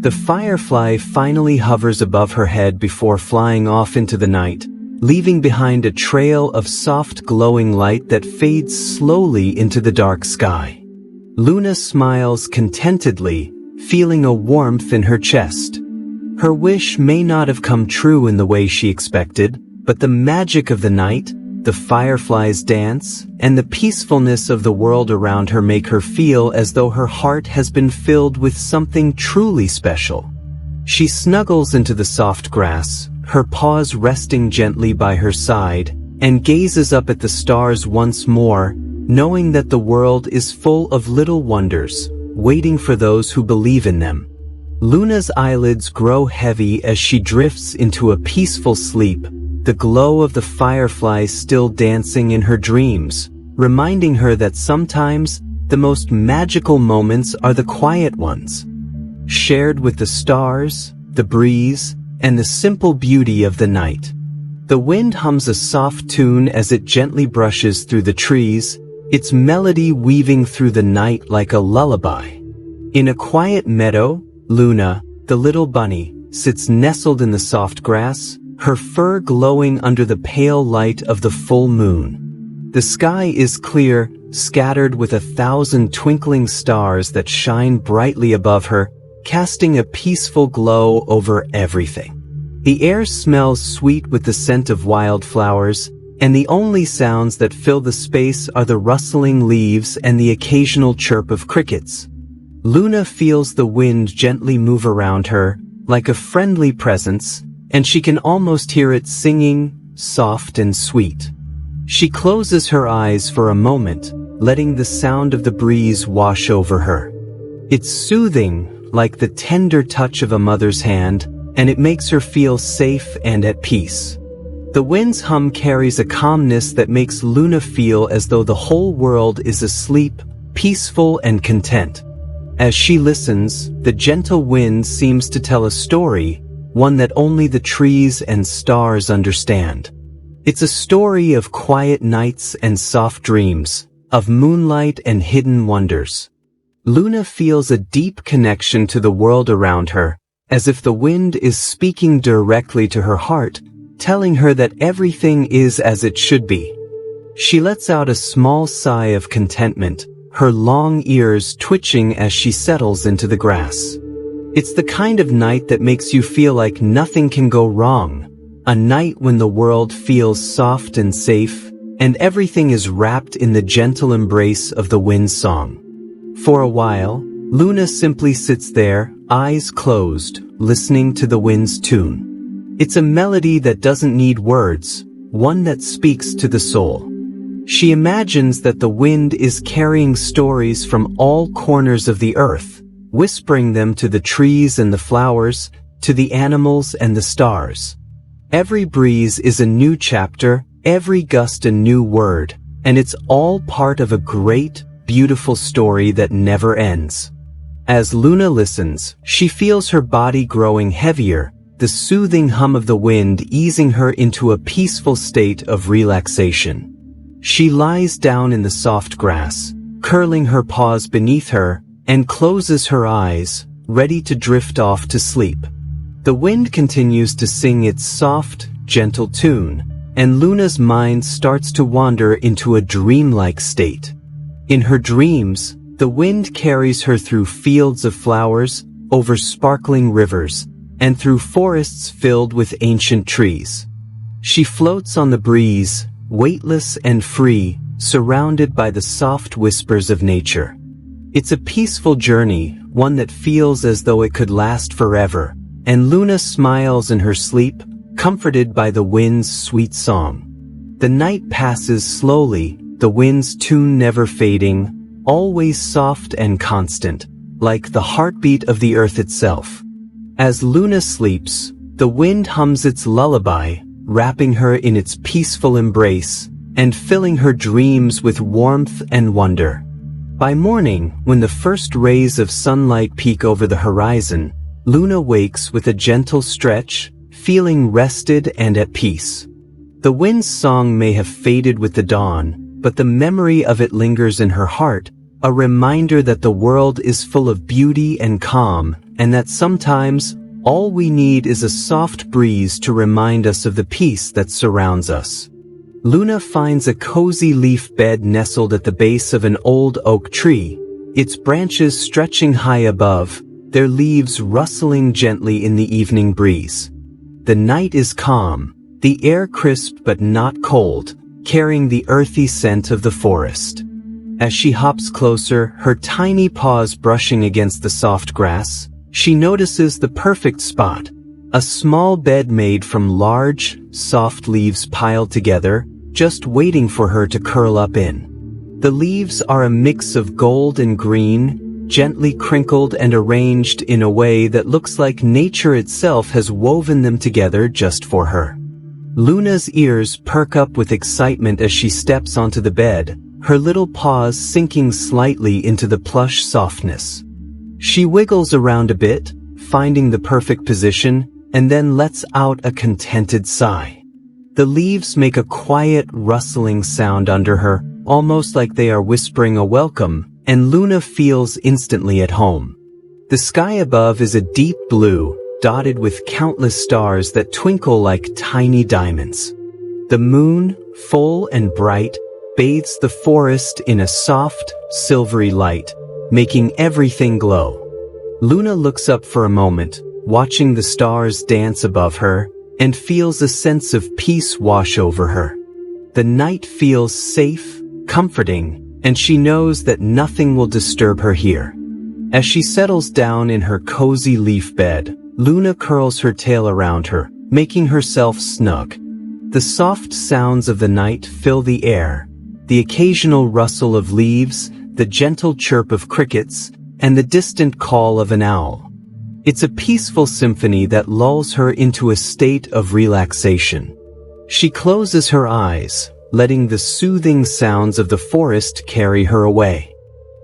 The firefly finally hovers above her head before flying off into the night, leaving behind a trail of soft glowing light that fades slowly into the dark sky. Luna smiles contentedly, feeling a warmth in her chest. Her wish may not have come true in the way she expected, but the magic of the night, the firefly's dance, and the peacefulness of the world around her make her feel as though her heart has been filled with something truly special. She snuggles into the soft grass, her paws resting gently by her side, and gazes up at the stars once more, knowing that the world is full of little wonders, waiting for those who believe in them. Luna's eyelids grow heavy as she drifts into a peaceful sleep, the glow of the fireflies still dancing in her dreams, reminding her that sometimes the most magical moments are the quiet ones, shared with the stars, the breeze, and the simple beauty of the night. The wind hums a soft tune as it gently brushes through the trees, its melody weaving through the night like a lullaby. In a quiet meadow, Luna, the little bunny, sits nestled in the soft grass, her fur glowing under the pale light of the full moon. The sky is clear, scattered with 1,000 twinkling stars that shine brightly above her, casting a peaceful glow over everything. The air smells sweet with the scent of wildflowers, and the only sounds that fill the space are the rustling leaves and the occasional chirp of crickets. Luna feels the wind gently move around her, like a friendly presence, and she can almost hear it singing, soft and sweet. She closes her eyes for a moment, letting the sound of the breeze wash over her. It's soothing, like the tender touch of a mother's hand, and it makes her feel safe and at peace. The wind's hum carries a calmness that makes Luna feel as though the whole world is asleep, peaceful and content. As she listens, the gentle wind seems to tell a story, one that only the trees and stars understand. It's a story of quiet nights and soft dreams, of moonlight and hidden wonders. Luna feels a deep connection to the world around her, as if the wind is speaking directly to her heart, telling her that everything is as it should be. She lets out a small sigh of contentment, her long ears twitching as she settles into the grass. It's the kind of night that makes you feel like nothing can go wrong, a night when the world feels soft and safe, and everything is wrapped in the gentle embrace of the wind's song. For a while, Luna simply sits there, eyes closed, listening to the wind's tune. It's a melody that doesn't need words, one that speaks to the soul. She imagines that the wind is carrying stories from all corners of the earth, whispering them to the trees and the flowers, to the animals and the stars. Every breeze is a new chapter, every gust a new word, and it's all part of a great, beautiful story that never ends. As Luna listens, she feels her body growing heavier, the soothing hum of the wind easing her into a peaceful state of relaxation. She lies down in the soft grass, curling her paws beneath her, and closes her eyes, ready to drift off to sleep. The wind continues to sing its soft, gentle tune, and Luna's mind starts to wander into a dreamlike state. In her dreams, the wind carries her through fields of flowers, over sparkling rivers, and through forests filled with ancient trees. She floats on the breeze, weightless and free, surrounded by the soft whispers of nature. It's a peaceful journey, one that feels as though it could last forever, and Luna smiles in her sleep, comforted by the wind's sweet song. The night passes slowly, the wind's tune never fading, always soft and constant, like the heartbeat of the earth itself. As Luna sleeps, the wind hums its lullaby, wrapping her in its peaceful embrace, and filling her dreams with warmth and wonder. By morning, when the first rays of sunlight peek over the horizon, Luna wakes with a gentle stretch, feeling rested and at peace. The wind's song may have faded with the dawn, but the memory of it lingers in her heart, a reminder that the world is full of beauty and calm, and that sometimes, all we need is a soft breeze to remind us of the peace that surrounds us. Luna finds a cozy leaf bed nestled at the base of an old oak tree, its branches stretching high above, their leaves rustling gently in the evening breeze. The night is calm, the air crisp but not cold, carrying the earthy scent of the forest. As she hops closer, her tiny paws brushing against the soft grass, she notices the perfect spot, a small bed made from large, soft leaves piled together, just waiting for her to curl up in. The leaves are a mix of gold and green, gently crinkled and arranged in a way that looks like nature itself has woven them together just for her. Luna's ears perk up with excitement as she steps onto the bed, her little paws sinking slightly into the plush softness. She wiggles around a bit, finding the perfect position, and then lets out a contented sigh. The leaves make a quiet rustling sound under her, almost like they are whispering a welcome, and Luna feels instantly at home. The sky above is a deep blue, dotted with countless stars that twinkle like tiny diamonds. The moon, full and bright, bathes the forest in a soft, silvery light, making everything glow. Luna looks up for a moment, watching the stars dance above her, and feels a sense of peace wash over her. The night feels safe, comforting, and she knows that nothing will disturb her here. As she settles down in her cozy leaf bed, Luna curls her tail around her, making herself snug. The soft sounds of the night fill the air, the occasional rustle of leaves, the gentle chirp of crickets, and the distant call of an owl. It's a peaceful symphony that lulls her into a state of relaxation. She closes her eyes, letting the soothing sounds of the forest carry her away.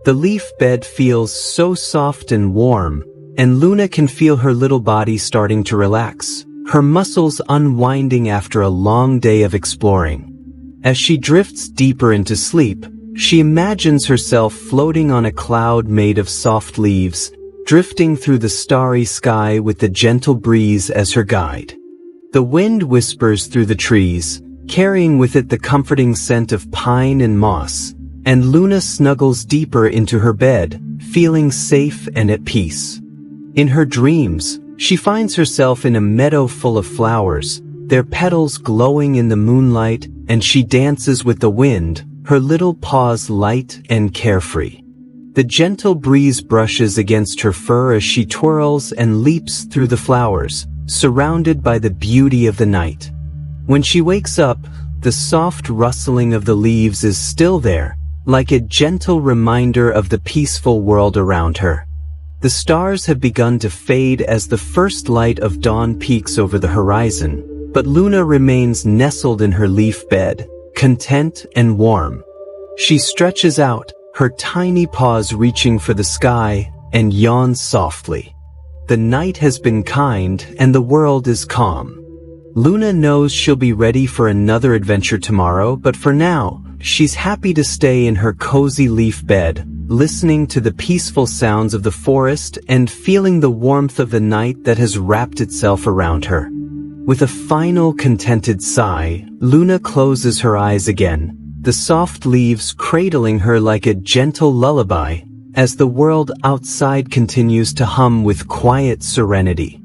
The leaf bed feels so soft and warm, and Luna can feel her little body starting to relax, her muscles unwinding after a long day of exploring. As she drifts deeper into sleep, she imagines herself floating on a cloud made of soft leaves, drifting through the starry sky with the gentle breeze as her guide. The wind whispers through the trees, carrying with it the comforting scent of pine and moss, and Luna snuggles deeper into her bed, feeling safe and at peace. In her dreams, she finds herself in a meadow full of flowers, their petals glowing in the moonlight, and she dances with the wind, her little paws light and carefree. The gentle breeze brushes against her fur as she twirls and leaps through the flowers, surrounded by the beauty of the night. When she wakes up, the soft rustling of the leaves is still there, like a gentle reminder of the peaceful world around her. The stars have begun to fade as the first light of dawn peeks over the horizon, but Luna remains nestled in her leaf bed, content and warm. She stretches out, her tiny paws reaching for the sky, and yawns softly. The night has been kind and the world is calm. Luna knows she'll be ready for another adventure tomorrow, but for now, she's happy to stay in her cozy leaf bed, listening to the peaceful sounds of the forest and feeling the warmth of the night that has wrapped itself around her. With a final contented sigh, Luna closes her eyes again, the soft leaves cradling her like a gentle lullaby, as the world outside continues to hum with quiet serenity.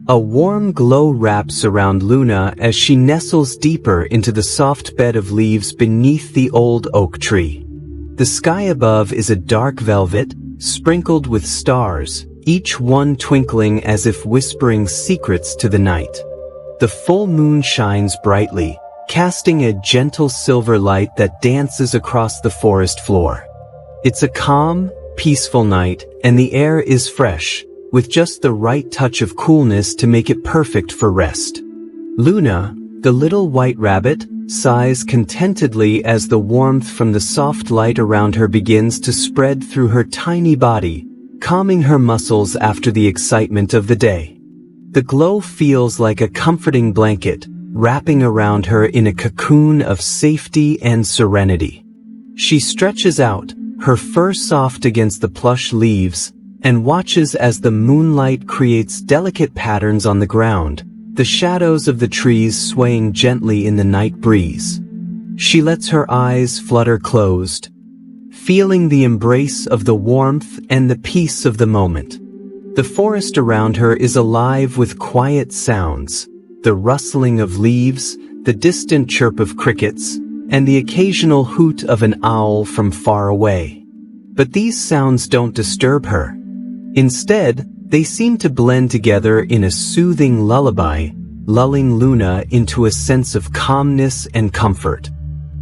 A warm glow wraps around Luna as she nestles deeper into the soft bed of leaves beneath the old oak tree. The sky above is a dark velvet, sprinkled with stars, each one twinkling as if whispering secrets to the night. The full moon shines brightly, casting a gentle silver light that dances across the forest floor. It's a calm, peaceful night, and the air is fresh, with just the right touch of coolness to make it perfect for rest. Luna, the little white rabbit, sighs contentedly as the warmth from the soft light around her begins to spread through her tiny body, calming her muscles after the excitement of the day. The glow feels like a comforting blanket, wrapping around her in a cocoon of safety and serenity. She stretches out, her fur soft against the plush leaves, and watches as the moonlight creates delicate patterns on the ground, the shadows of the trees swaying gently in the night breeze. She lets her eyes flutter closed, feeling the embrace of the warmth and the peace of the moment. The forest around her is alive with quiet sounds, the rustling of leaves, the distant chirp of crickets, and the occasional hoot of an owl from far away. But these sounds don't disturb her. Instead, they seem to blend together in a soothing lullaby, lulling Luna into a sense of calmness and comfort.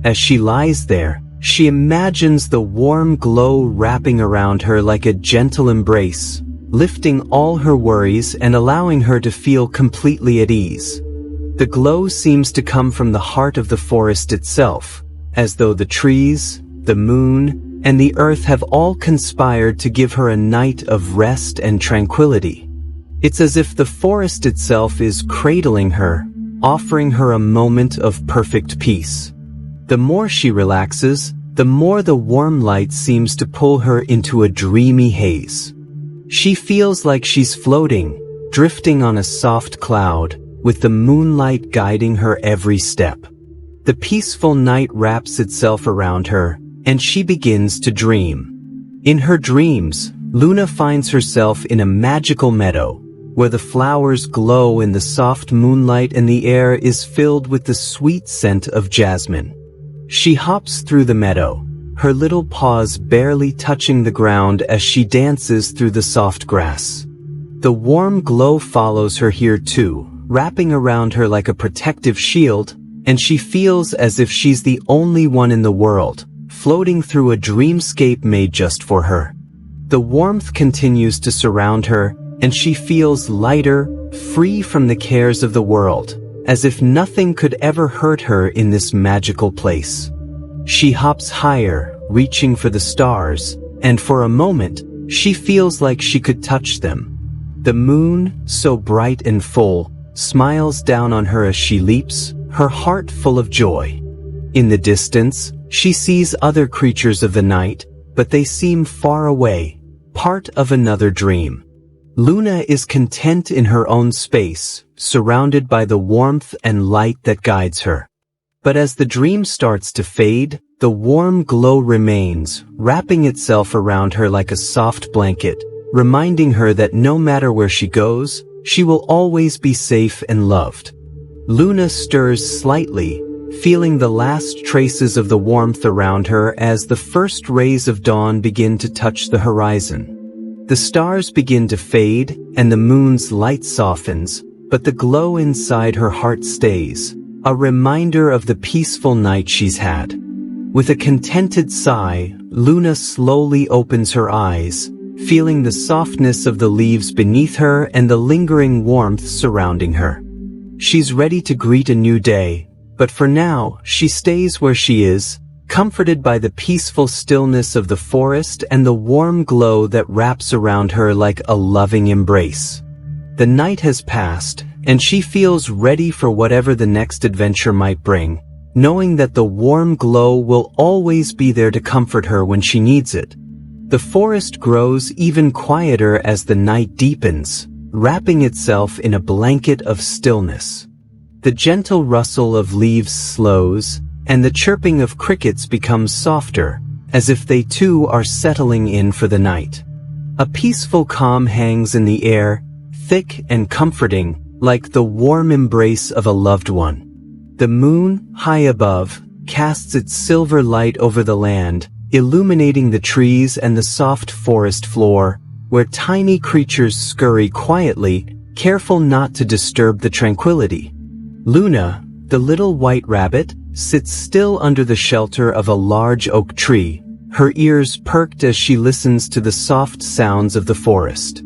As she lies there, she imagines the warm glow wrapping around her like a gentle embrace, lifting all her worries and allowing her to feel completely at ease. The glow seems to come from the heart of the forest itself, as though the trees, the moon, and the earth have all conspired to give her a night of rest and tranquility. It's as if the forest itself is cradling her, offering her a moment of perfect peace. The more she relaxes, the more the warm light seems to pull her into a dreamy haze. She feels like she's floating, drifting on a soft cloud, with the moonlight guiding her every step. The peaceful night wraps itself around her, and she begins to dream. In her dreams, Luna finds herself in a magical meadow, where the flowers glow in the soft moonlight and the air is filled with the sweet scent of jasmine. She hops through the meadow, her little paws barely touching the ground as she dances through the soft grass. The warm glow follows her here too, wrapping around her like a protective shield, and she feels as if she's the only one in the world, floating through a dreamscape made just for her. The warmth continues to surround her, and she feels lighter, free from the cares of the world, as if nothing could ever hurt her in this magical place. She hops higher, reaching for the stars, and for a moment, she feels like she could touch them. The moon, so bright and full, smiles down on her as she leaps, her heart full of joy. In the distance, she sees other creatures of the night, but they seem far away, part of another dream. Luna is content in her own space, surrounded by the warmth and light that guides her. But as the dream starts to fade, the warm glow remains, wrapping itself around her like a soft blanket, reminding her that no matter where she goes, she will always be safe and loved. Luna stirs slightly, feeling the last traces of the warmth around her as the first rays of dawn begin to touch the horizon. The stars begin to fade, and the moon's light softens, but the glow inside her heart stays, a reminder of the peaceful night she's had. With a contented sigh, Luna slowly opens her eyes, feeling the softness of the leaves beneath her and the lingering warmth surrounding her. She's ready to greet a new day, but for now, she stays where she is, comforted by the peaceful stillness of the forest and the warm glow that wraps around her like a loving embrace. The night has passed, and she feels ready for whatever the next adventure might bring, knowing that the warm glow will always be there to comfort her when she needs it. The forest grows even quieter as the night deepens, wrapping itself in a blanket of stillness. The gentle rustle of leaves slows, and the chirping of crickets becomes softer, as if they too are settling in for the night. A peaceful calm hangs in the air, thick and comforting, like the warm embrace of a loved one. The moon, high above, casts its silver light over the land, illuminating the trees and the soft forest floor, where tiny creatures scurry quietly, careful not to disturb the tranquility. Luna, the little white rabbit, sits still under the shelter of a large oak tree, her ears perked as she listens to the soft sounds of the forest.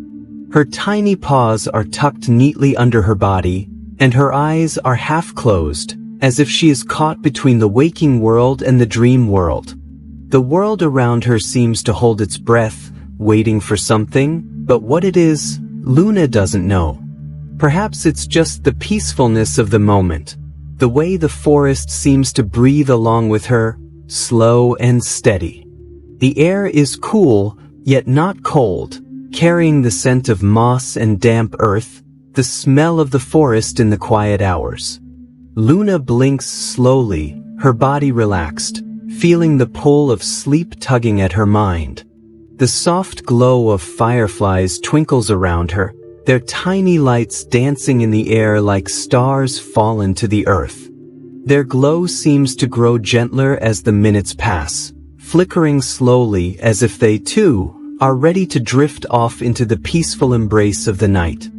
Her tiny paws are tucked neatly under her body, and her eyes are half closed, as if she is caught between the waking world and the dream world. The world around her seems to hold its breath, waiting for something, but what it is, Luna doesn't know. Perhaps it's just the peacefulness of the moment, the way the forest seems to breathe along with her, slow and steady. The air is cool, yet not cold, carrying the scent of moss and damp earth, the smell of the forest in the quiet hours. Luna blinks slowly, her body relaxed, feeling the pull of sleep tugging at her mind. The soft glow of fireflies twinkles around her, their tiny lights dancing in the air like stars fallen to the earth. Their glow seems to grow gentler as the minutes pass, flickering slowly as if they, too, are ready to drift off into the peaceful embrace of the night.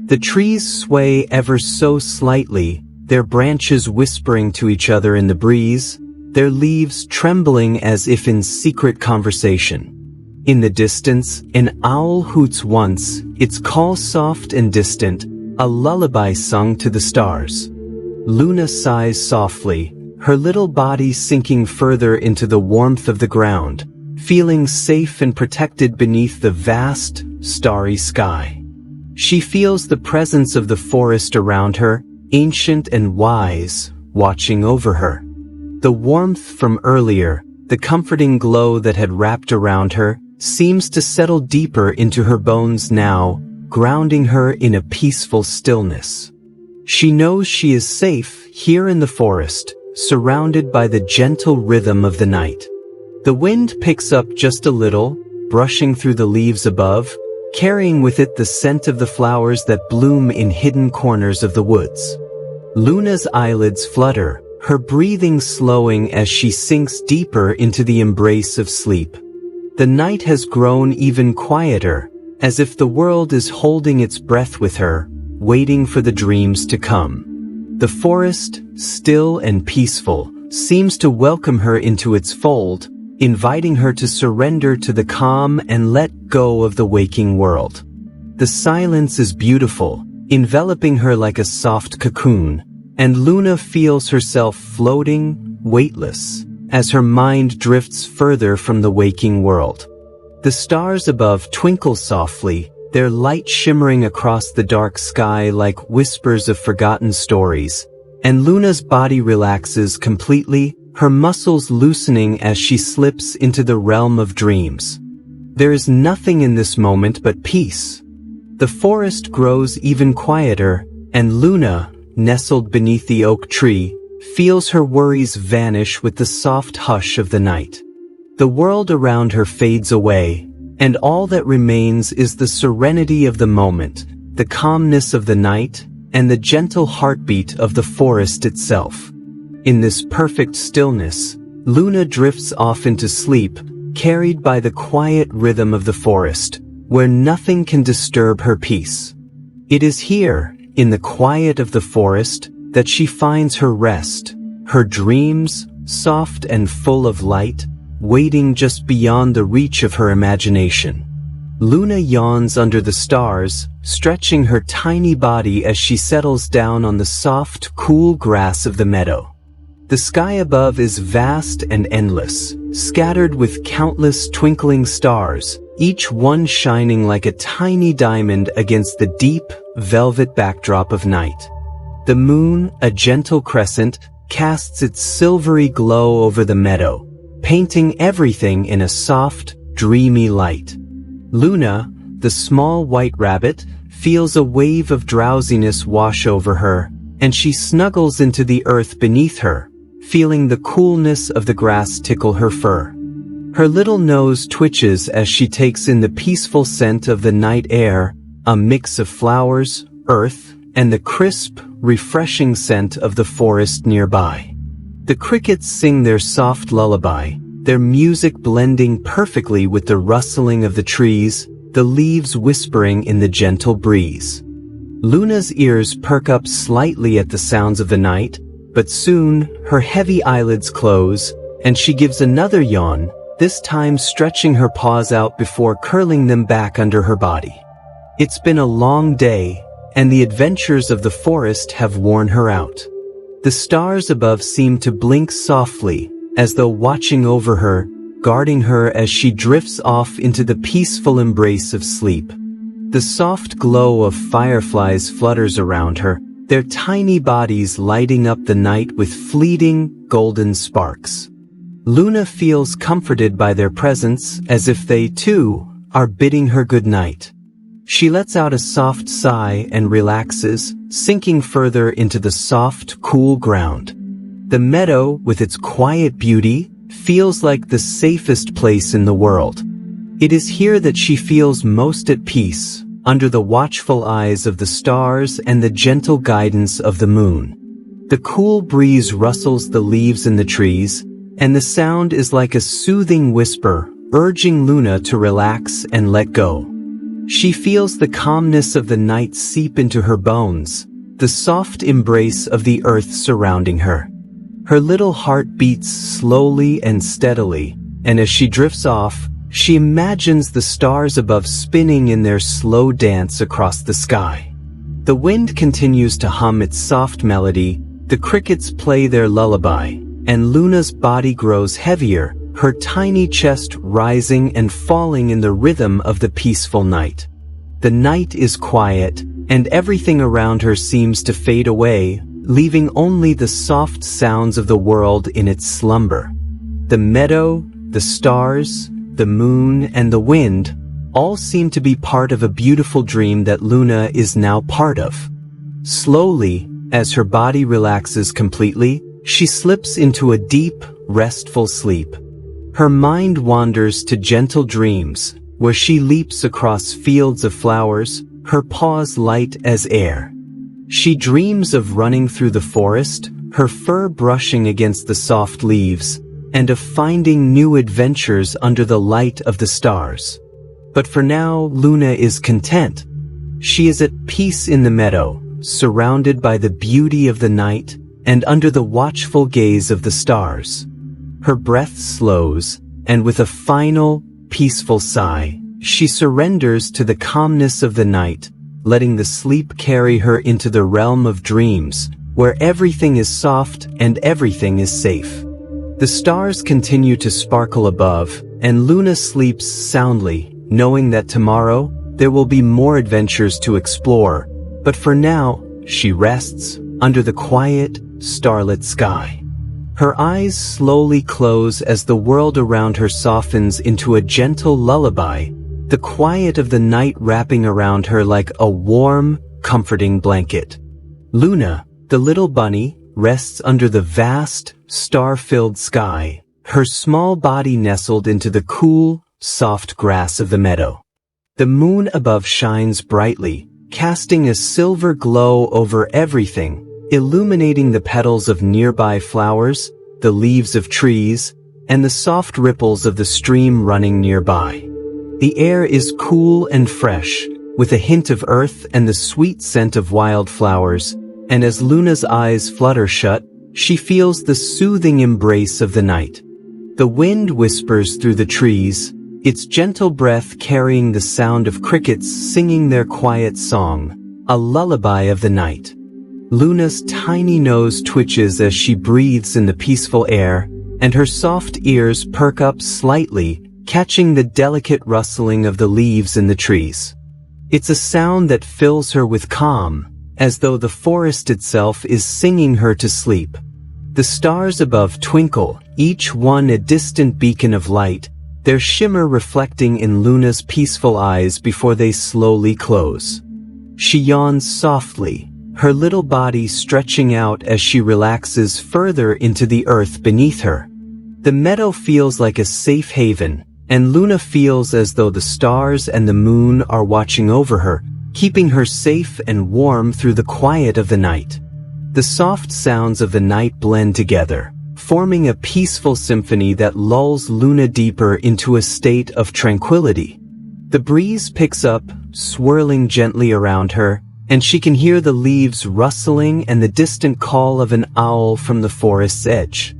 The trees sway ever so slightly, their branches whispering to each other in the breeze, their leaves trembling as if in secret conversation. In the distance, an owl hoots once, its call soft and distant, a lullaby sung to the stars. Luna sighs softly, her little body sinking further into the warmth of the ground, feeling safe and protected beneath the vast, starry sky. She feels the presence of the forest around her, ancient and wise, watching over her. The warmth from earlier, the comforting glow that had wrapped around her, seems to settle deeper into her bones now, grounding her in a peaceful stillness. She knows she is safe here in the forest, surrounded by the gentle rhythm of the night. The wind picks up just a little, brushing through the leaves above, carrying with it the scent of the flowers that bloom in hidden corners of the woods. Luna's eyelids flutter, her breathing slowing as she sinks deeper into the embrace of sleep. The night has grown even quieter, as if the world is holding its breath with her, waiting for the dreams to come. The forest, still and peaceful, seems to welcome her into its fold, inviting her to surrender to the calm and let go of the waking world. The silence is beautiful, enveloping her like a soft cocoon, and Luna feels herself floating, weightless, as her mind drifts further from the waking world. The stars above twinkle softly, their light shimmering across the dark sky like whispers of forgotten stories, and Luna's body relaxes completely, her muscles loosening as she slips into the realm of dreams. There is nothing in this moment but peace. The forest grows even quieter, and Luna, nestled beneath the oak tree, feels her worries vanish with the soft hush of the night. The world around her fades away, and all that remains is the serenity of the moment, the calmness of the night, and the gentle heartbeat of the forest itself. In this perfect stillness, Luna drifts off into sleep, carried by the quiet rhythm of the forest, where nothing can disturb her peace. It is here, in the quiet of the forest, that she finds her rest, her dreams, soft and full of light, waiting just beyond the reach of her imagination. Luna yawns under the stars, stretching her tiny body as she settles down on the soft, cool grass of the meadow. The sky above is vast and endless, scattered with countless twinkling stars, each one shining like a tiny diamond against the deep, velvet backdrop of night. The moon, a gentle crescent, casts its silvery glow over the meadow, painting everything in a soft, dreamy light. Luna, the small white rabbit, feels a wave of drowsiness wash over her, and she snuggles into the earth beneath her, feeling the coolness of the grass tickle her fur. Her little nose twitches as she takes in the peaceful scent of the night air, a mix of flowers, earth, and the crisp, refreshing scent of the forest nearby. The crickets sing their soft lullaby, their music blending perfectly with the rustling of the trees, the leaves whispering in the gentle breeze. Luna's ears perk up slightly at the sounds of the night, but soon her heavy eyelids close, and she gives another yawn, this time stretching her paws out before curling them back under her body. It's been a long day, and the adventures of the forest have worn her out. The stars above seem to blink softly, as though watching over her, guarding her as she drifts off into the peaceful embrace of sleep. The soft glow of fireflies flutters around her, their tiny bodies lighting up the night with fleeting, golden sparks. Luna feels comforted by their presence, as if they, too, are bidding her good night. She lets out a soft sigh and relaxes, sinking further into the soft, cool ground. The meadow, with its quiet beauty, feels like the safest place in the world. It is here that she feels most at peace, under the watchful eyes of the stars and the gentle guidance of the moon. The cool breeze rustles the leaves in the trees, and the sound is like a soothing whisper, urging Luna to relax and let go. She feels the calmness of the night seep into her bones, the soft embrace of the earth surrounding her. Her little heart beats slowly and steadily, and as she drifts off, she imagines the stars above spinning in their slow dance across the sky. The wind continues to hum its soft melody, the crickets play their lullaby, and Luna's body grows heavier, her tiny chest rising and falling in the rhythm of the peaceful night. The night is quiet, and everything around her seems to fade away, leaving only the soft sounds of the world in its slumber. The meadow, the stars, the moon, and the wind all seem to be part of a beautiful dream that Luna is now part of. Slowly, as her body relaxes completely, she slips into a deep, restful sleep. Her mind wanders to gentle dreams, where she leaps across fields of flowers, her paws light as air. She dreams of running through the forest, her fur brushing against the soft leaves, and of finding new adventures under the light of the stars. But for now, Luna is content. She is at peace in the meadow, surrounded by the beauty of the night and under the watchful gaze of the stars. Her breath slows, and with a final, peaceful sigh, she surrenders to the calmness of the night, letting the sleep carry her into the realm of dreams, where everything is soft and everything is safe. The stars continue to sparkle above, and Luna sleeps soundly, knowing that tomorrow there will be more adventures to explore, but for now, she rests under the quiet, starlit sky. Her eyes slowly close as the world around her softens into a gentle lullaby, the quiet of the night wrapping around her like a warm, comforting blanket. Luna, the little bunny, rests under the vast, star-filled sky, her small body nestled into the cool, soft grass of the meadow. The moon above shines brightly, casting a silver glow over everything, illuminating the petals of nearby flowers, the leaves of trees, and the soft ripples of the stream running nearby. The air is cool and fresh, with a hint of earth and the sweet scent of wildflowers, and as Luna's eyes flutter shut, she feels the soothing embrace of the night. The wind whispers through the trees, its gentle breath carrying the sound of crickets singing their quiet song, a lullaby of the night. Luna's tiny nose twitches as she breathes in the peaceful air, and her soft ears perk up slightly, catching the delicate rustling of the leaves in the trees. It's a sound that fills her with calm, as though the forest itself is singing her to sleep. The stars above twinkle, each one a distant beacon of light, their shimmer reflecting in Luna's peaceful eyes before they slowly close. She yawns softly, her little body stretching out as she relaxes further into the earth beneath her. The meadow feels like a safe haven, and Luna feels as though the stars and the moon are watching over her, keeping her safe and warm through the quiet of the night. The soft sounds of the night blend together, forming a peaceful symphony that lulls Luna deeper into a state of tranquility. The breeze picks up, swirling gently around her, and she can hear the leaves rustling and the distant call of an owl from the forest's edge.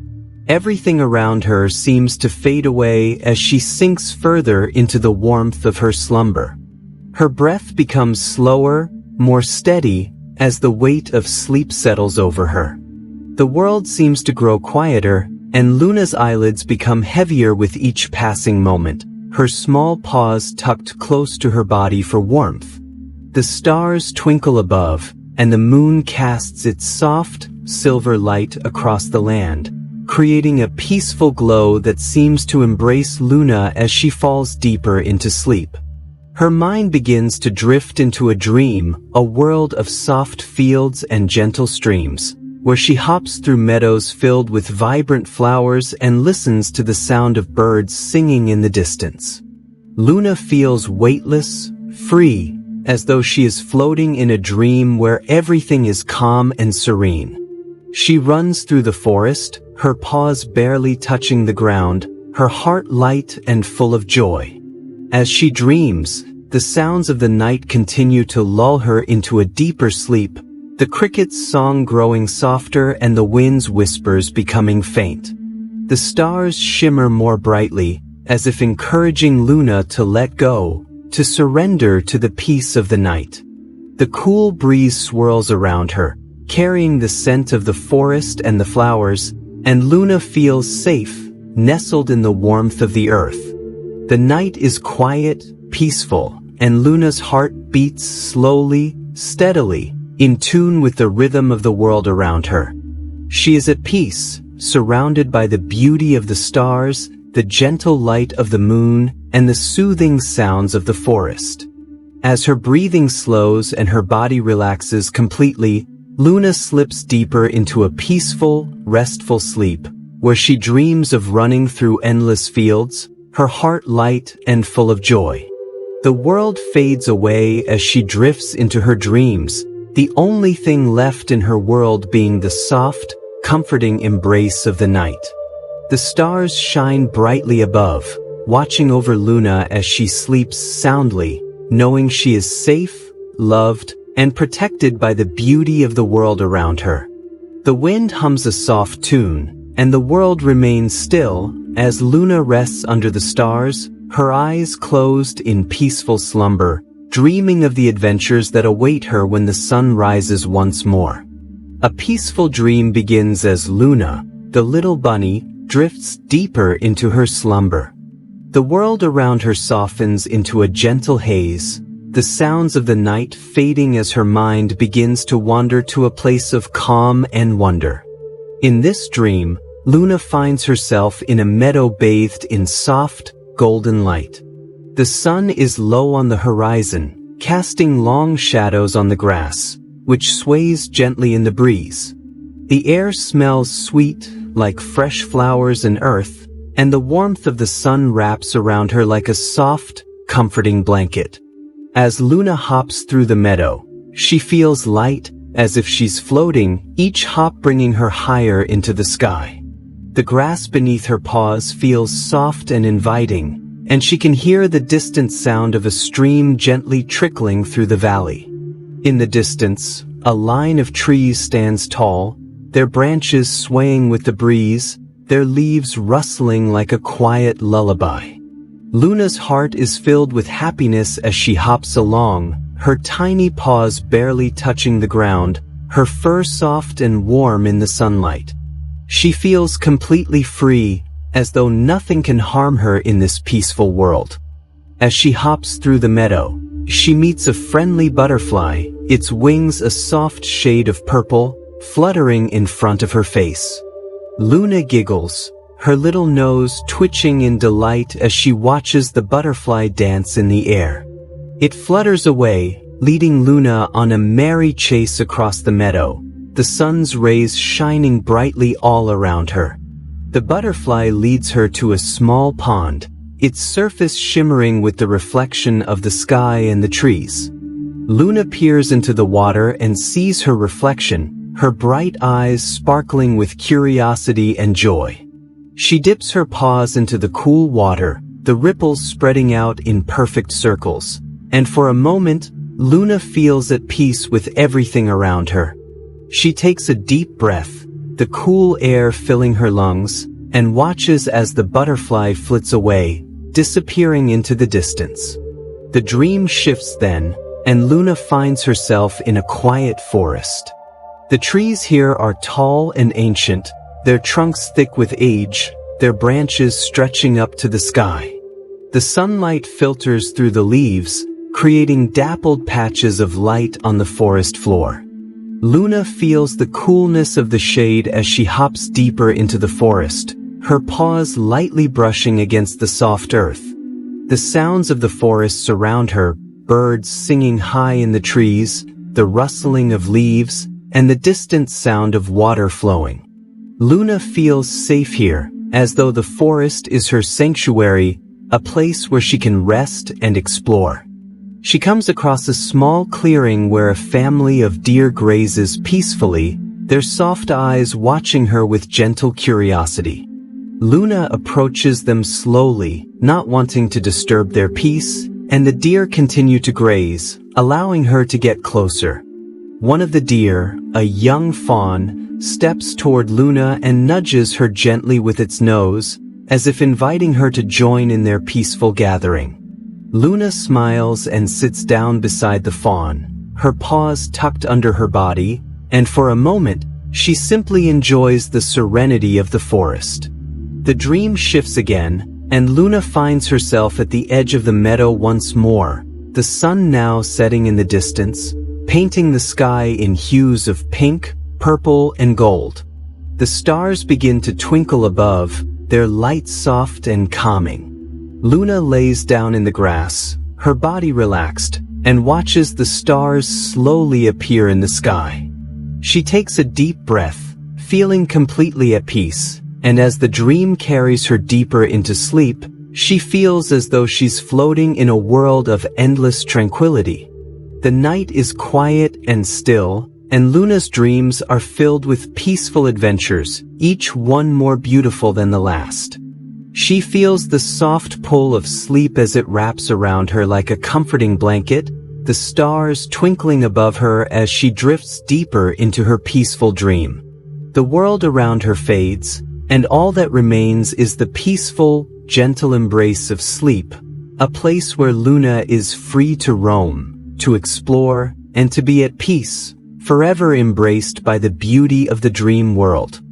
Everything around her seems to fade away as she sinks further into the warmth of her slumber. Her breath becomes slower, more steady, as the weight of sleep settles over her. The world seems to grow quieter, and Luna's eyelids become heavier with each passing moment, her small paws tucked close to her body for warmth. The stars twinkle above, and the moon casts its soft, silver light across the land, creating a peaceful glow that seems to embrace Luna as she falls deeper into sleep. Her mind begins to drift into a dream, a world of soft fields and gentle streams, where she hops through meadows filled with vibrant flowers and listens to the sound of birds singing in the distance. Luna feels weightless, free, as though she is floating in a dream where everything is calm and serene. She runs through the forest, her paws barely touching the ground, her heart light and full of joy. As she dreams, the sounds of the night continue to lull her into a deeper sleep, the cricket's song growing softer and the wind's whispers becoming faint. The stars shimmer more brightly, as if encouraging Luna to let go, to surrender to the peace of the night. The cool breeze swirls around her, carrying the scent of the forest and the flowers, and Luna feels safe, nestled in the warmth of the earth. The night is quiet, peaceful, and Luna's heart beats slowly, steadily, in tune with the rhythm of the world around her. She is at peace, surrounded by the beauty of the stars, the gentle light of the moon, and the soothing sounds of the forest. As her breathing slows and her body relaxes completely, Luna slips deeper into a peaceful, restful sleep, where she dreams of running through endless fields, her heart light and full of joy. The world fades away as she drifts into her dreams, the only thing left in her world being the soft, comforting embrace of the night. The stars shine brightly above, watching over Luna as she sleeps soundly, knowing she is safe, loved, and protected by the beauty of the world around her. The wind hums a soft tune, and the world remains still as Luna rests under the stars, her eyes closed in peaceful slumber, dreaming of the adventures that await her when the sun rises once more. A peaceful dream begins as Luna, the little bunny, drifts deeper into her slumber. The world around her softens into a gentle haze, the sounds of the night fading as her mind begins to wander to a place of calm and wonder. In this dream, Luna finds herself in a meadow bathed in soft, golden light. The sun is low on the horizon, casting long shadows on the grass, which sways gently in the breeze. The air smells sweet, like fresh flowers and earth, and the warmth of the sun wraps around her like a soft, comforting blanket. As Luna hops through the meadow, she feels light, as if she's floating, each hop bringing her higher into the sky. The grass beneath her paws feels soft and inviting, and she can hear the distant sound of a stream gently trickling through the valley. In the distance, a line of trees stands tall, their branches swaying with the breeze, their leaves rustling like a quiet lullaby. Luna's heart is filled with happiness as she hops along, her tiny paws barely touching the ground, her fur soft and warm in the sunlight. She feels completely free, as though nothing can harm her in this peaceful world. As she hops through the meadow, she meets a friendly butterfly, its wings a soft shade of purple, fluttering in front of her face. Luna giggles, her little nose twitching in delight as she watches the butterfly dance in the air. It flutters away, leading Luna on a merry chase across the meadow, the sun's rays shining brightly all around her. The butterfly leads her to a small pond, its surface shimmering with the reflection of the sky and the trees. Luna peers into the water and sees her reflection, her bright eyes sparkling with curiosity and joy. She dips her paws into the cool water, the ripples spreading out in perfect circles, and for a moment, Luna feels at peace with everything around her. She takes a deep breath, the cool air filling her lungs, and watches as the butterfly flits away, disappearing into the distance. The dream shifts then, and Luna finds herself in a quiet forest. The trees here are tall and ancient, their trunks thick with age, their branches stretching up to the sky. The sunlight filters through the leaves, creating dappled patches of light on the forest floor. Luna feels the coolness of the shade as she hops deeper into the forest, her paws lightly brushing against the soft earth. The sounds of the forest surround her, birds singing high in the trees, the rustling of leaves, and the distant sound of water flowing. Luna feels safe here, as though the forest is her sanctuary, a place where she can rest and explore. She comes across a small clearing where a family of deer grazes peacefully, their soft eyes watching her with gentle curiosity. Luna approaches them slowly, not wanting to disturb their peace, and the deer continue to graze, allowing her to get closer. One of the deer, a young fawn, steps toward Luna and nudges her gently with its nose, as if inviting her to join in their peaceful gathering. Luna smiles and sits down beside the fawn, her paws tucked under her body, and for a moment, she simply enjoys the serenity of the forest. The dream shifts again, and Luna finds herself at the edge of the meadow once more, the sun now setting in the distance, painting the sky in hues of pink, purple, and gold. The stars begin to twinkle above, their light soft and calming. Luna lays down in the grass, her body relaxed, and watches the stars slowly appear in the sky. She takes a deep breath, feeling completely at peace, and as the dream carries her deeper into sleep, she feels as though she's floating in a world of endless tranquility. The night is quiet and still, and Luna's dreams are filled with peaceful adventures, each one more beautiful than the last. She feels the soft pull of sleep as it wraps around her like a comforting blanket, the stars twinkling above her as she drifts deeper into her peaceful dream. The world around her fades, and all that remains is the peaceful, gentle embrace of sleep, a place where Luna is free to roam, to explore, and to be at peace, forever embraced by the beauty of the dream world.